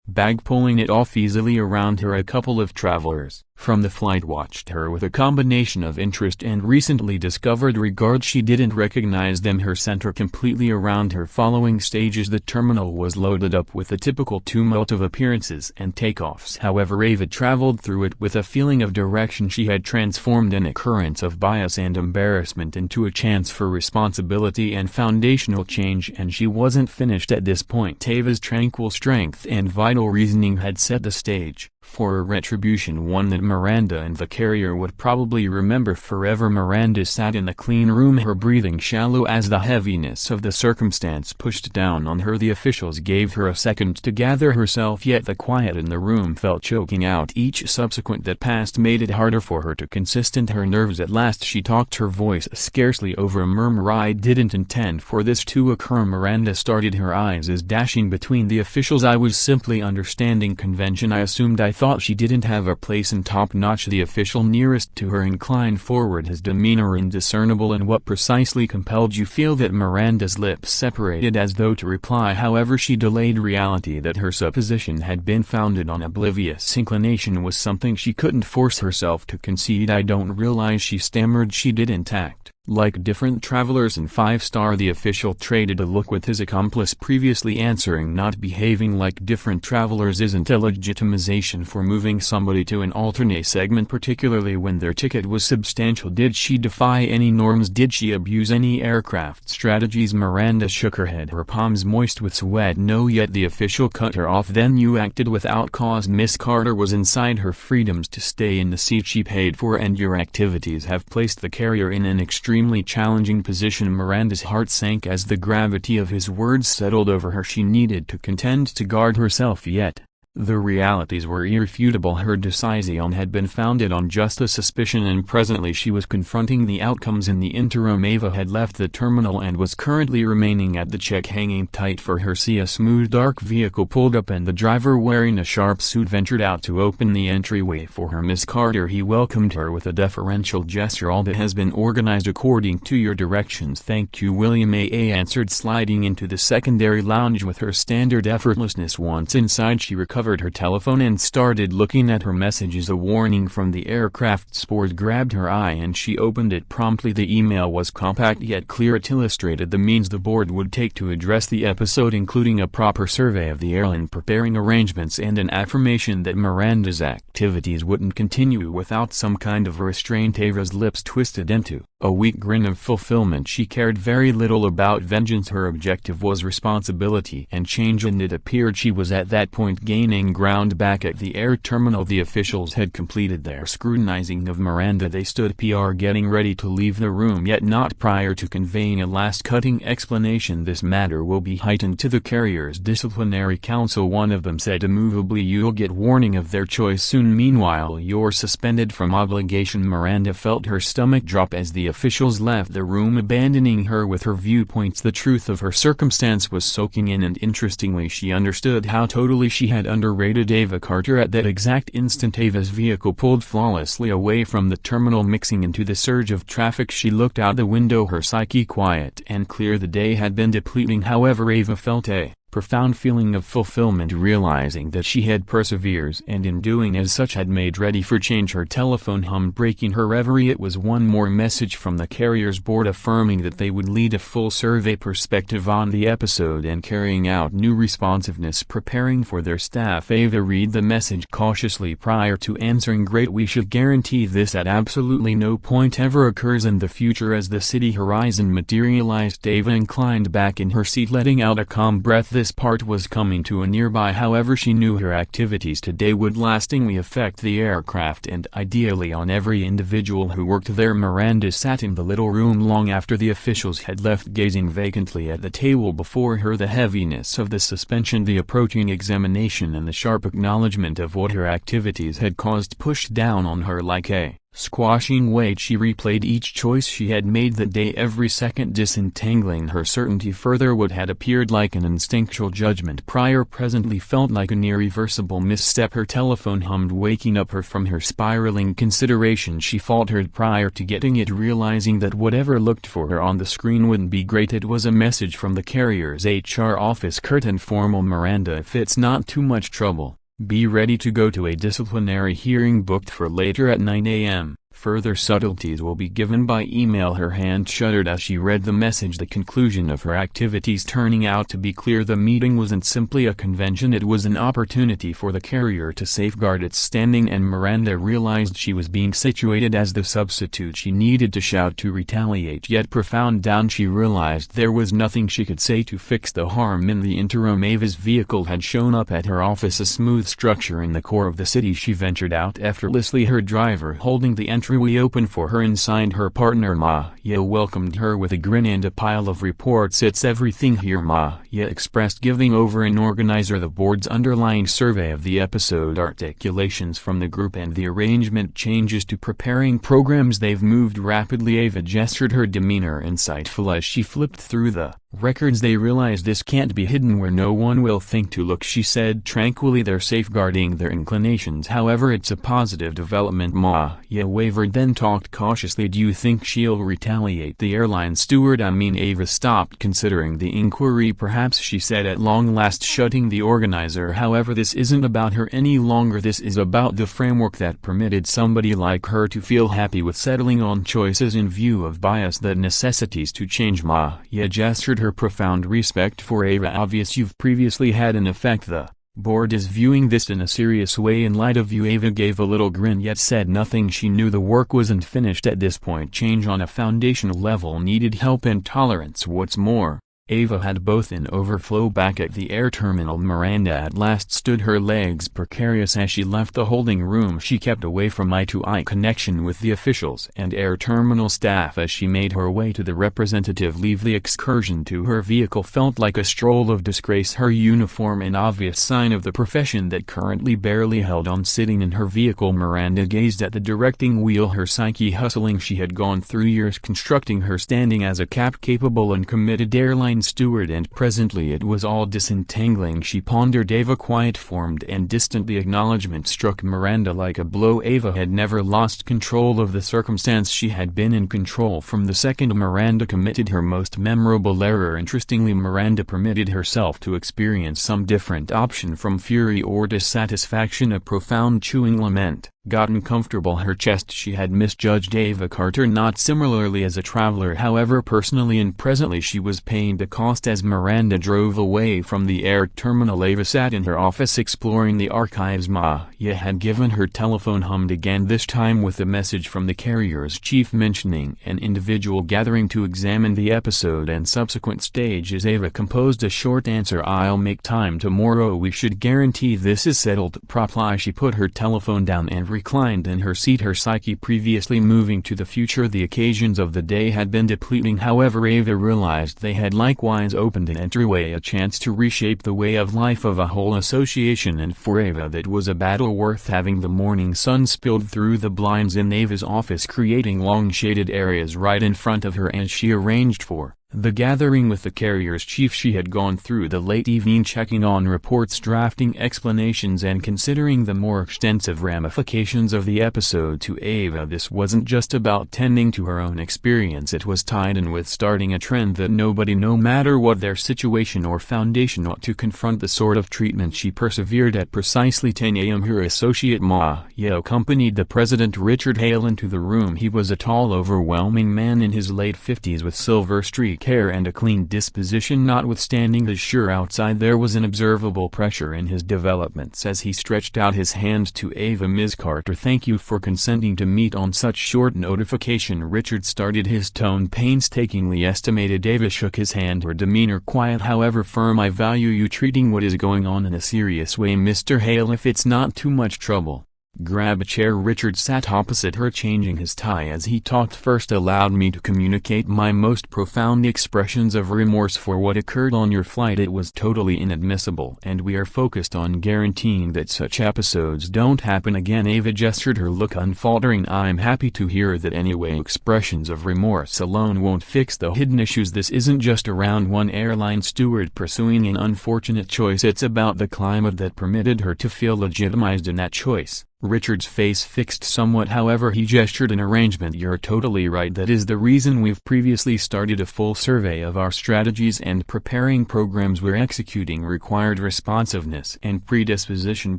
bag, pulling it off easily around her. A couple of travelers from the flight watched her with a combination of interest and recently discovered regard. She didn't recognize them. Her center completely around her. Following stages, the terminal was loaded up with the typical tumult of appearances and takeoffs. However, Ava traveled through it with a feeling of direction. She had transformed an occurrence of bias and embarrassment into a chance for responsibility and foundational change, and she wasn't finished at this point. Ava's tranquil strength and vital reasoning had set the stage. For a retribution, one that Miranda and the carrier would probably remember forever. Miranda sat in the clean room, her breathing shallow as the heaviness of the circumstance pushed down on her. The officials gave her a second to gather herself, yet the quiet in the room felt choking out. Each subsequent that passed made it harder for her to consistent her nerves. At last she talked, her voice scarcely over a murmur. "I didn't intend for this to occur." Miranda started, her eyes as dashing between the officials. "I was simply understanding convention. I assumed. I thought she didn't have a place in top-notch." The official nearest to her inclined forward, his demeanor indiscernible. "And what precisely compelled you?" Feel that Miranda's lips separated as though to reply, however she delayed. Reality that her supposition had been founded on oblivious inclination was something she couldn't force herself to concede. "I don't realize," she stammered. She didn't act like different travelers in five-star. The official traded a look with his accomplice, previously answering. "Not behaving like different travelers isn't a legitimization for moving somebody to an alternate segment, particularly when their ticket was substantial. Did she defy any norms? Did she abuse any aircraft strategies?" Miranda shook her head, her palms moist with sweat. "No." Yet the official cut her off. "Then you acted without cause. Miss Carter was inside her freedoms to stay in the seat she paid for, and your activities have placed the carrier in an extremely challenging position." Miranda's heart sank as the gravity of his words settled over her. She needed to contend to guard herself, yet the realities were irrefutable. Her decision had been founded on just a suspicion, and presently she was confronting the outcomes. In the interim, Ava had left the terminal and was currently remaining at the check, hanging tight for her. A smooth dark vehicle pulled up, and the driver, wearing a sharp suit, ventured out to open the entryway for her. "Miss Carter," he welcomed her with a deferential gesture, "all that has been organized according to your directions." "Thank you." William A. answered, sliding into the secondary lounge with her standard effortlessness. Once inside, she recovered her telephone and started looking at her messages. A warning from the aircraft's board grabbed her eye, and she opened it promptly. The email was compact yet clear. It illustrated the means the board would take to address the episode, including a proper survey of the airline, preparing arrangements, and an affirmation that Miranda's activities wouldn't continue without some kind of restraint. Ava's lips twisted into a weak grin of fulfillment. She cared very little about vengeance. Her objective was responsibility and change, and it appeared she was at that point gaining ground. Back at the air terminal, the officials had completed their scrutinizing of Miranda. They stood getting ready to leave the room, yet not prior to conveying a last cutting explanation. "This matter will be heightened to the carrier's disciplinary council," one of them said immovably. "You'll get warning of their choice soon. Meanwhile, you're suspended from obligation." Miranda felt her stomach drop as the officials left the room, abandoning her with her viewpoints. The truth of her circumstance was soaking in, and interestingly she understood how totally she had underrated Ava Carter. At that exact instant, Ava's vehicle pulled flawlessly away from the terminal, mixing into the surge of traffic. She looked out the window, her psyche quiet and clear. The day had been depleting, however. Ava felt a profound feeling of fulfillment, realizing that she had persevered, and in doing as such had made ready for change. Her telephone hummed, breaking her reverie. It was one more message from the carrier's board affirming that they would lead a full survey perspective on the episode and carrying out new responsiveness preparing for their staff. Ava read the message cautiously prior to answering. "Great, we should guarantee this at absolutely no point ever occurs in the future." As the city horizon materialized, Ava inclined back in her seat, letting out a calm breath. This part was coming to a nearby, however she knew her activities today would lastingly affect the aircraft and ideally on every individual who worked there. Miranda sat in the little room long after the officials had left, gazing vacantly at the table before her. The heaviness of the suspension, the approaching examination, and the sharp acknowledgement of what her activities had caused pushed down on her like a squashing weight. She replayed each choice she had made that day, every second disentangling her certainty further. What had appeared like an instinctual judgment prior presently felt like an irreversible misstep. Her telephone hummed, waking up her from her spiraling consideration. She faltered prior to getting it, realizing that whatever looked for her on the screen wouldn't be great. It was a message from the carrier's HR office, curt and formal. "Miranda, if it's not too much trouble, be ready to go to a disciplinary hearing booked for later at 9 a.m. Further subtleties will be given by email. Her hand shuddered as she read the message. The conclusion of her activities turning out to be clear. The meeting wasn't simply a convention, it was an opportunity for the carrier to safeguard its standing, and Miranda realized she was being situated as the substitute. She needed to shout to retaliate, yet profound down she realized there was nothing she could say to fix the harm. In the interim, Ava's vehicle had shown up at her office, a smooth structure in the core of the city. She ventured out effortlessly, her driver holding the entryway open for her. Inside, her partner Maya welcomed her with a grin and a pile of reports. "It's everything here," Maya expressed, giving over an organizer the board's underlying survey of the episode, articulations from the group and the arrangement changes to preparing programs. "They've moved rapidly," Ava gestured, her demeanor insightful as she flipped through the records. "They realize this can't be hidden where no one will think to look," she said tranquilly. "They're safeguarding their inclinations. However, it's a positive development." Maya wavered, then talked cautiously. "Do you think she'll retaliate?" "The airline steward, I mean." Ava stopped, considering the inquiry. "Perhaps," she said at long last, shutting the organizer. "However, this isn't about her any longer. This is about the framework that permitted somebody like her to feel happy with settling on choices in view of bias that necessitates to change." Maya gestured, her profound respect for Ava obvious. "You've previously had an effect. The board is viewing this in a serious way in light of you." Ava gave a little grin yet said nothing. She knew the work wasn't finished at this point. Change on a foundational level needed help and tolerance. What's more, Ava had both in overflow. Back at the air terminal, Miranda at last stood, her legs precarious as she left the holding room. She kept away from eye-to-eye connection with the officials and air terminal staff as she made her way to the representative leave. The excursion to her vehicle felt like a stroll of disgrace, her uniform an obvious sign of the profession that currently barely held on. Sitting in her vehicle, Miranda gazed at the directing wheel, her psyche hustling. She had gone through years constructing her standing as a capable and committed airline steward, and presently it was all disentangling. She pondered. Ava quiet-formed and distant. The acknowledgement struck Miranda like a blow. Ava had never lost control of the circumstance. She had been in control from the second Miranda committed her most memorable error. Interestingly, Miranda permitted herself to experience some different option from fury or dissatisfaction, a profound chewing lament. Gotten comfortable her chest. She had misjudged Ava Carter not similarly as a traveler, however personally and presently she was paying the cost. As Miranda drove away from the air terminal, Ava sat in her office exploring the archives. Maya had given her telephone hummed again, this time with a message from the carrier's chief mentioning an individual gathering to examine the episode and subsequent stages. Ava composed a short answer, "I'll make time tomorrow. We should guarantee this is settled properly." She put her telephone down and reclined in her seat, her psyche previously moving to the future. The occasions of the day had been depleting, however Ava realized they had likewise opened an entryway, a chance to reshape the way of life of a whole association, and for Ava that was a battle worth having. The morning sun spilled through the blinds in Ava's office, creating long shaded areas right in front of her as she arranged for the gathering with the carrier's chief. She had gone through the late evening checking on reports, drafting explanations, and considering the more extensive ramifications of the episode. To Ava, this wasn't just about tending to her own experience, it was tied in with starting a trend that nobody, no matter what their situation or foundation, ought to confront. The sort of treatment she persevered at. Precisely 10 a.m. her associate Maya accompanied the president Richard Hale into the room. He was a tall, overwhelming man in his late 50s with silver streak hair and a clean disposition. Notwithstanding his sure outside, there was an observable pressure in his developments as he stretched out his hand to Ava. "Ms. Carter, thank you for consenting to meet on such short notification." Richard started, his tone painstakingly estimated. Ava shook his hand, her demeanor quiet however firm. "I value you treating what is going on in a serious way, Mr. Hale. If it's not too much trouble, grab a chair." Richard sat opposite her, changing his tie as he talked. "First, allowed me to communicate my most profound expressions of remorse for what occurred on your flight. It was totally inadmissible, and we are focused on guaranteeing that such episodes don't happen again." Ava gestured, her look unfaltering. "I'm happy to hear that anyway. Expressions of remorse alone won't fix the hidden issues. This isn't just around one airline steward pursuing an unfortunate choice. It's about the climate that permitted her to feel legitimized in that choice. Richard's face fixed somewhat, however he gestured in arrangement. "You're totally right. That is the reason we've previously started a full survey of our strategies and preparing programs we're executing required responsiveness and predisposition,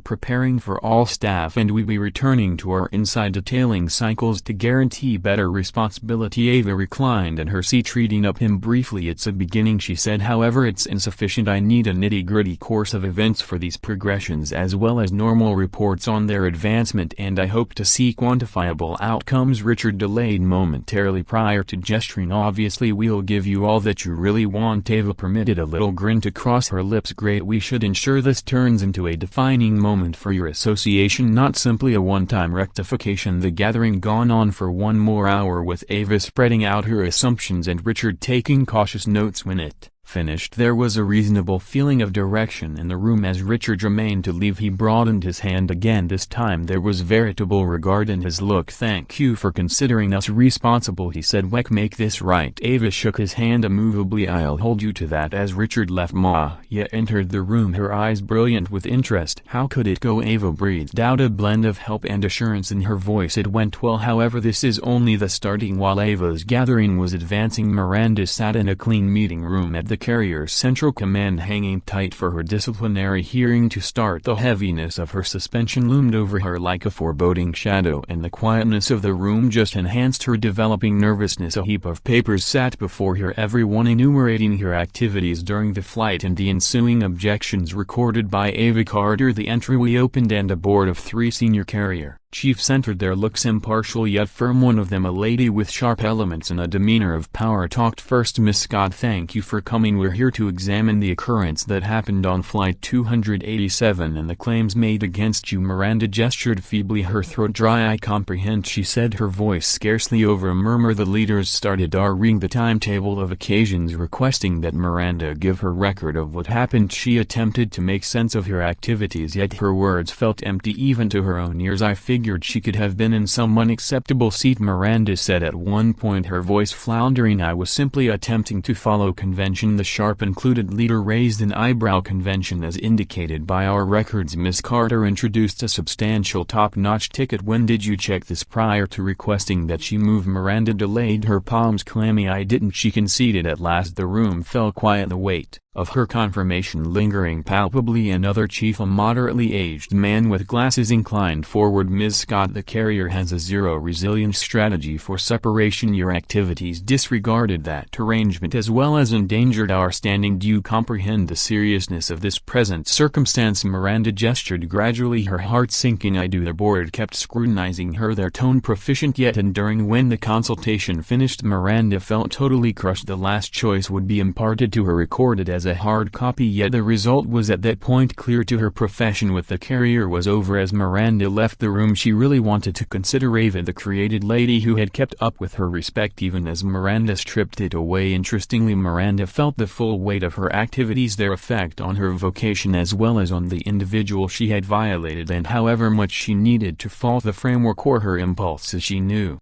preparing for all staff, and we'll be returning to our inside detailing cycles to guarantee better responsibility." Ava reclined in her seat, reading up him briefly. "It's a beginning," she said, "however it's insufficient. I need a nitty-gritty course of events for these progressions as well as normal reports on their advancement, and I hope to see quantifiable outcomes." Richard delayed momentarily prior to gesturing. "Obviously we'll give you all that you really want." Ava permitted a little grin to cross her lips. "Great, we should ensure this turns into a defining moment for your association, not simply a one-time rectification." The gathering gone on for one more hour, with Ava spreading out her assumptions and Richard taking cautious notes. When it finished, there was a reasonable feeling of direction in the room. As Richard remained to leave, he broadened his hand again. This time there was veritable regard in his look. "Thank you for considering us responsible," he said. "We'll make this right." Ava shook his hand immovably. "I'll hold you to that." As Richard left, Maya entered the room, her eyes brilliant with interest. "How could it go?" Ava breathed out, a blend of help and assurance in her voice. "It went well, however this is only the starting." While Ava's gathering was advancing, Miranda sat in a clean meeting room at the carrier's central command, hanging tight for her disciplinary hearing to start. The heaviness of her suspension loomed over her like a foreboding shadow, and the quietness of the room just enhanced her developing nervousness. A heap of papers sat before her, everyone enumerating her activities during the flight and the ensuing objections recorded by Ava Carter. The entryway opened and a board of 3 senior carrier chiefs entered, their looks impartial yet firm. One of them, a lady with sharp elements and a demeanor of power, talked first. "Miss Scott, thank you for coming. We're here to examine the occurrence that happened on Flight 287 and the claims made against you." Miranda gestured feebly, her throat dry. "I comprehend," she said, her voice scarcely over a murmur. The leaders started reading the timetable of occasions, requesting that Miranda give her record of what happened. She attempted to make sense of her activities, yet her words felt empty even to her own ears. "I figured she could have been in some unacceptable seat," Miranda said at one point, her voice floundering. "I was simply attempting to follow convention." The sharp included leader raised an eyebrow. "Convention as indicated by our records." Miss Carter introduced a substantial top-notch ticket. "When did you check this prior to requesting that she move?" Miranda delayed, her palms clammy. "I didn't," she conceded at last. The room fell quiet, the weight of her confirmation lingering palpably. Another chief, a moderately aged man with glasses, inclined forward. "Ms. Scott, the carrier has a zero resilience strategy for separation. Your activities disregarded that arrangement as well as endangered our standing. Do you comprehend the seriousness of this present circumstance?" Miranda gestured gradually, her heart sinking. "I do." The board kept scrutinizing her, their tone proficient yet enduring. When the consultation finished, Miranda felt totally crushed. The last choice would be imparted to her, recorded as a hard copy, yet the result was at that point clear to her. Profession with the carrier was over. As Miranda left the room, she really wanted to consider Ava, the created lady who had kept up with her respect even as Miranda stripped it away. Interestingly, Miranda felt the full weight of her activities, their effect on her vocation as well as on the individual she had violated, and however much she needed to fault the framework or her impulses, she knew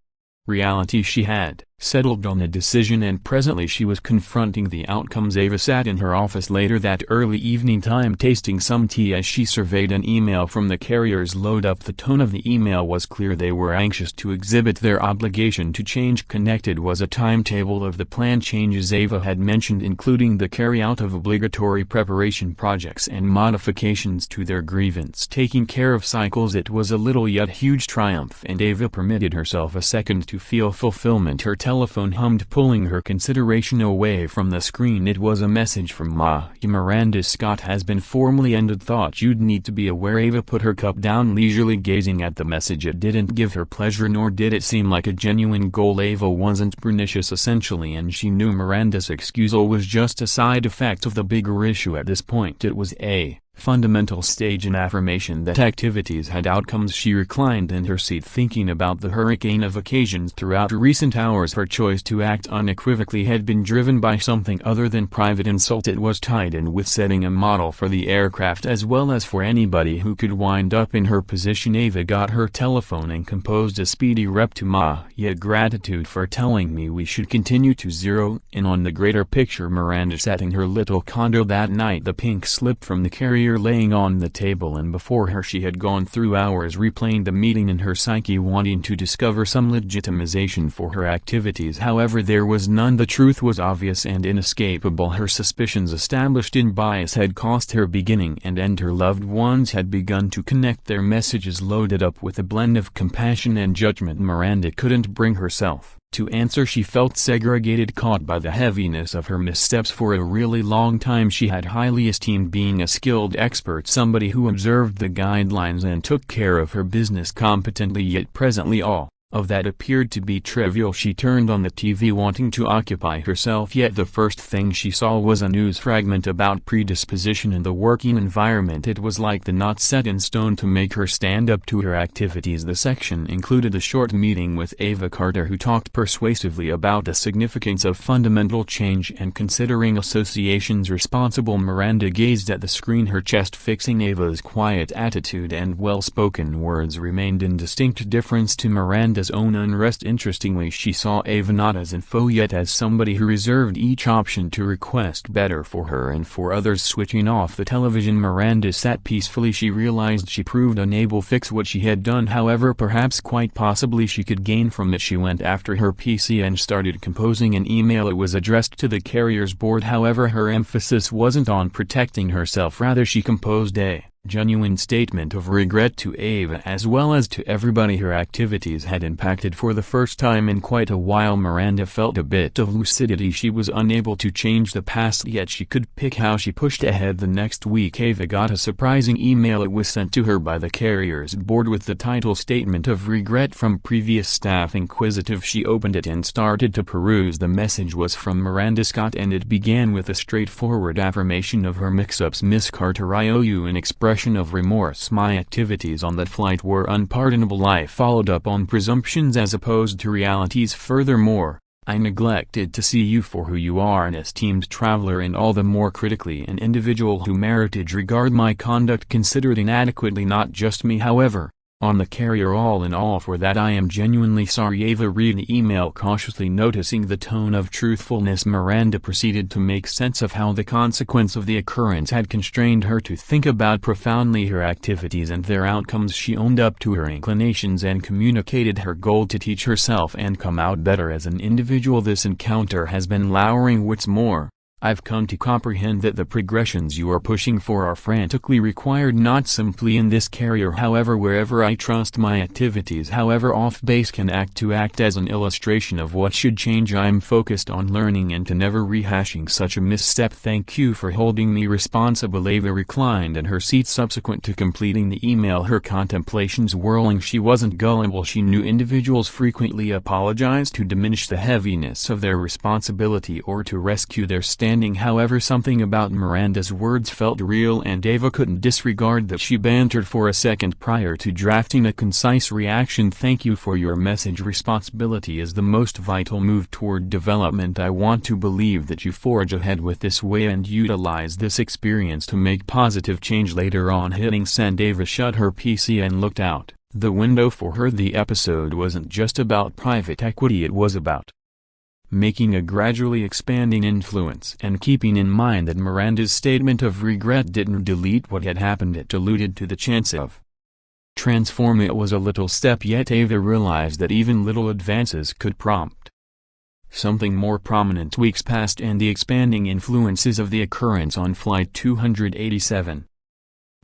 reality. She had settled on a decision, and presently she was confronting the outcomes. Ava sat in her office later that early evening time, tasting some tea as she surveyed an email from the carrier's load up. The tone of the email was clear. They were anxious to exhibit their obligation to change. Connected was a timetable of the planned changes Ava had mentioned, including the carry-out of obligatory preparation projects and modifications to their grievance taking care of cycles. It was a little yet huge triumph, and Ava permitted herself a second to feel fulfillment. Her telephone hummed, pulling her consideration away from the screen. It was a message from Miranda. "Scott has been formally ended. Thought you'd need to be aware." Ava put her cup down, leisurely gazing at the message. It didn't give her pleasure, nor did it seem like a genuine goal. Ava wasn't pernicious essentially, and she knew Miranda's excusal was just a side effect of the bigger issue at this point. It was a fundamental stage in affirmation that activities had outcomes. She reclined in her seat, thinking about the hurricane of occasions throughout recent hours. Her choice to act unequivocally had been driven by something other than private insult. It was tied in with setting a model for the aircraft as well as for anybody who could wind up in her position. Ava got her telephone and composed a speedy rep to Maya. "Gratitude for telling me we should continue to zero in on the greater picture." Miranda sat in her little condo that night, the pink slip from the carrier beer laying on the table, and before her she had gone through hours replaying the meeting in her psyche, wanting to discover some legitimization for her activities. However, there was none. The truth was obvious and inescapable. Her suspicions, established in bias, had cost her beginning and end. Her loved ones had begun to connect, their messages loaded up with a blend of compassion and judgment. Miranda couldn't bring herself to answer. She felt segregated, caught by the heaviness of her missteps. For a really long time she had highly esteemed being a skilled expert, somebody who observed the guidelines and took care of her business competently, yet presently all of that appeared to be trivial. She turned on the TV wanting to occupy herself, yet the first thing she saw was a news fragment about predisposition in the working environment. It was like the knot set in stone to make her stand up to her activities. The section included a short meeting with Ava Carter, who talked persuasively about the significance of fundamental change and considering associations responsible. Miranda gazed at the screen, her chest fixing. Ava's quiet attitude and well-spoken words remained in distinct difference to Miranda's own unrest. Interestingly, she saw Ava not as an foe, yet as somebody who reserved each option to request better for her and for others. Switching off the television, Miranda sat peacefully. She realized she proved unable to fix what she had done. However, perhaps quite possibly she could gain from it. She went after her PC and started composing an email. It was addressed to the carrier's board. However, her emphasis wasn't on protecting herself, rather she composed a genuine statement of regret to Ava as well as to everybody her activities had impacted. For the first time in quite a while, Miranda felt a bit of lucidity. She was unable to change the past, yet she could pick how she pushed ahead. The next week Ava got a surprising email. It was sent to her by the carrier's board with the title "Statement of Regret from Previous Staff." Inquisitive, she opened it and started to peruse. The message was from Miranda Scott, and it began with a straightforward affirmation of her mix-ups. "Miss Carter, I owe you an expression of remorse. My activities on that flight were unpardonable. I followed up on presumptions as opposed to realities. Furthermore, I neglected to see you for who you are, an esteemed traveler, and all the more critically an individual who merited regard. My conduct considered inadequately, not just me, however, on the carrier. All in all, for that I am genuinely sorry." Ava read the email cautiously, noticing the tone of truthfulness. Miranda proceeded to make sense of how the consequence of the occurrence had constrained her to think about profoundly her activities and their outcomes. She owned up to her inclinations and communicated her goal to teach herself and come out better as an individual. "This encounter has been lowering. What's more, I've come to comprehend that the progressions you are pushing for are frantically required, not simply in this carrier, however, wherever I trust my activities, however off base, can act as an illustration of what should change. I'm focused on learning and to never rehashing such a misstep. Thank you for holding me responsible." Ava reclined in her seat. Subsequent to completing the email, her contemplations whirling. She wasn't gullible. She knew individuals frequently apologize to diminish the heaviness of their responsibility or to rescue their standing. However, something about Miranda's words felt real, and Ava couldn't disregard that. She bantered for a second prior to drafting a concise reaction. "Thank you for your message. Responsibility is the most vital move toward development. I want to believe that you forge ahead with this way and utilize this experience to make positive change." Later on, hitting send, Ava shut her PC and looked out the window. For her, the episode wasn't just about private equity, it was about making a gradually expanding influence. And keeping in mind that Miranda's statement of regret didn't delete what had happened, it alluded to the chance of transform. It was a little step, yet Ava realized that even little advances could prompt something more prominent. Weeks passed, and the expanding influences of the occurrence on Flight 287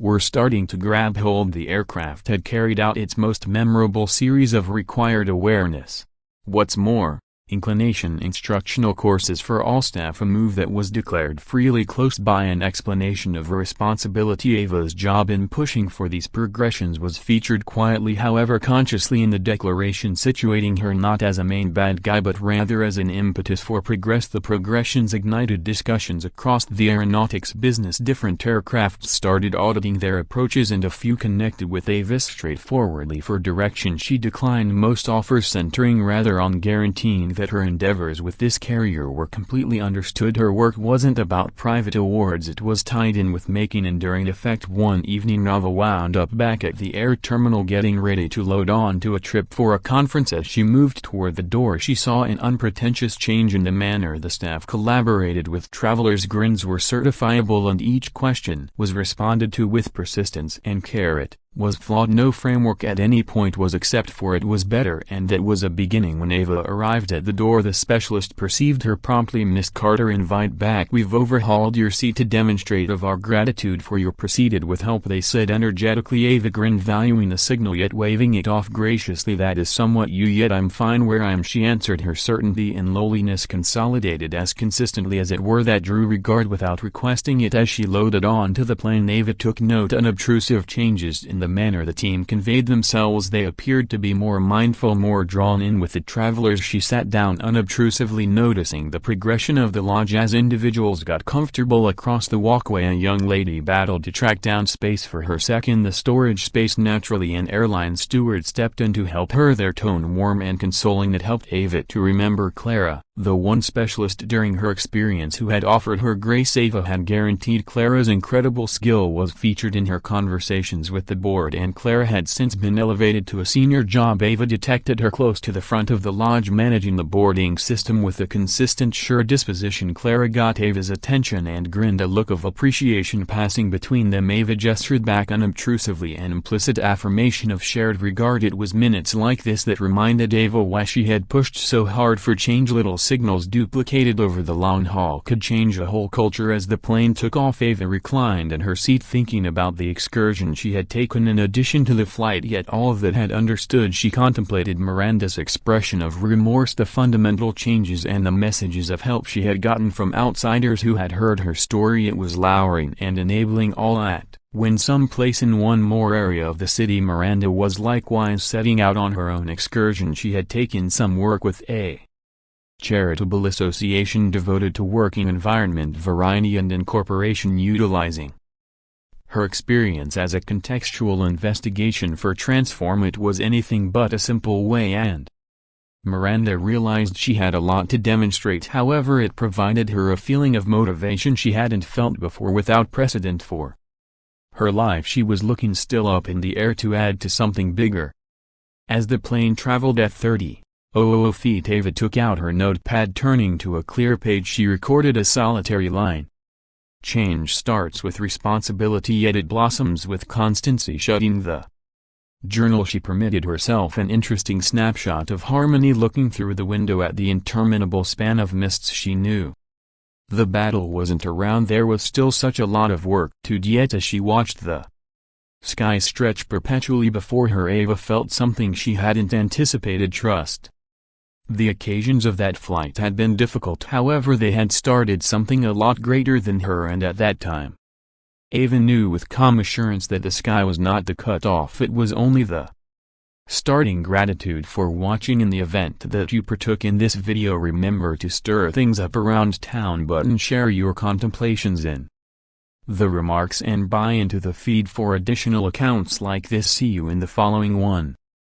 were starting to grab hold. The aircraft had carried out its most memorable series of required awareness, what's more, inclination instructional courses for all staff, a move that was declared freely close by. An explanation of responsibility. Ava's job in pushing for these progressions was featured quietly, however consciously, in the declaration, situating her not as a main bad guy but rather as an impetus for progress. The progressions ignited discussions across the aeronautics business. Different aircraft started auditing their approaches, and a few connected with Ava straightforwardly for direction. She declined most offers, centering rather on guaranteeing that her endeavors with this carrier were completely understood. Her work wasn't about private awards, it was tied in with making enduring effect. One evening Nava wound up back at the air terminal getting ready to load on to a trip for a conference. As she moved toward the door, she saw an unpretentious change in the manner the staff collaborated with travelers. Grins were certifiable and each question was responded to with persistence and care. It was flawed. No framework at any point was except for it was better, and that was a beginning. When Ava arrived at the door, the specialist perceived her promptly. Miss Carter, invite back. We've overhauled your seat to demonstrate of our gratitude for your proceeded with help, they said energetically. Ava grinned, valuing the signal yet waving it off graciously. That is somewhat you, yet I'm fine where I am, she answered, her certainty and lowliness consolidated as consistently as it were that drew regard without requesting it. As she loaded on to the plane, Ava took note unobtrusive changes in the manner the team conveyed themselves. They appeared to be more mindful, more drawn in with the travelers. She sat down unobtrusively, noticing the progression of the lodge as individuals got comfortable across the walkway. A young lady battled to track down space for her in the storage space. Naturally, an airline steward stepped in to help her, their tone warm and consoling. It helped Ava to remember Clara, the one specialist during her experience who had offered her grace. Ava had guaranteed Clara's incredible skill was featured in her conversations with the board, and Clara had since been elevated to a senior job. Ava detected her close to the front of the lodge managing the boarding system with a consistent, sure disposition. Clara got Ava's attention and grinned, a look of appreciation passing between them. Ava gestured back unobtrusively, an implicit affirmation of shared regard. It was minutes like this that reminded Ava why she had pushed so hard for change. Little signals duplicated over the long haul could change a whole culture. As the plane took off, Ava reclined in her seat thinking about the excursion she had taken in addition to the flight, yet all of that had understood. She contemplated Miranda's expression of remorse, the fundamental changes and the messages of help she had gotten from outsiders who had heard her story. It was lowering and enabling all that, when some place in one more area of the city, Miranda was likewise setting out on her own excursion. She had taken some work with a charitable association devoted to working environment, variety and incorporation, utilizing her experience as a contextual investigation for Transform. It was anything but a simple way, and Miranda realized she had a lot to demonstrate. However, it provided her a feeling of motivation she hadn't felt before, without precedent for her life. She was looking still up in the air to add to something bigger. As the plane traveled at 30,000 feet, Ava took out her notepad. Turning to a clear page, she recorded a solitary line. Change starts with responsibility, yet it blossoms with constancy. Shutting the journal, she permitted herself an interesting snapshot of Harmony looking through the window at the interminable span of mists. She knew the battle wasn't around. There was still such a lot of work to do. Yet as she watched the sky stretch perpetually before her, Ava felt something she hadn't anticipated: trust. The occasions of that flight had been difficult, however they had started something a lot greater than her, and at that time Ava knew with calm assurance that the sky was not the cutoff, it was only the starting. Gratitude for watching. In the event that you partook in this video, remember to stir things up around town button, share your contemplations in the remarks, and buy into the feed for additional accounts like this. See you in the following one.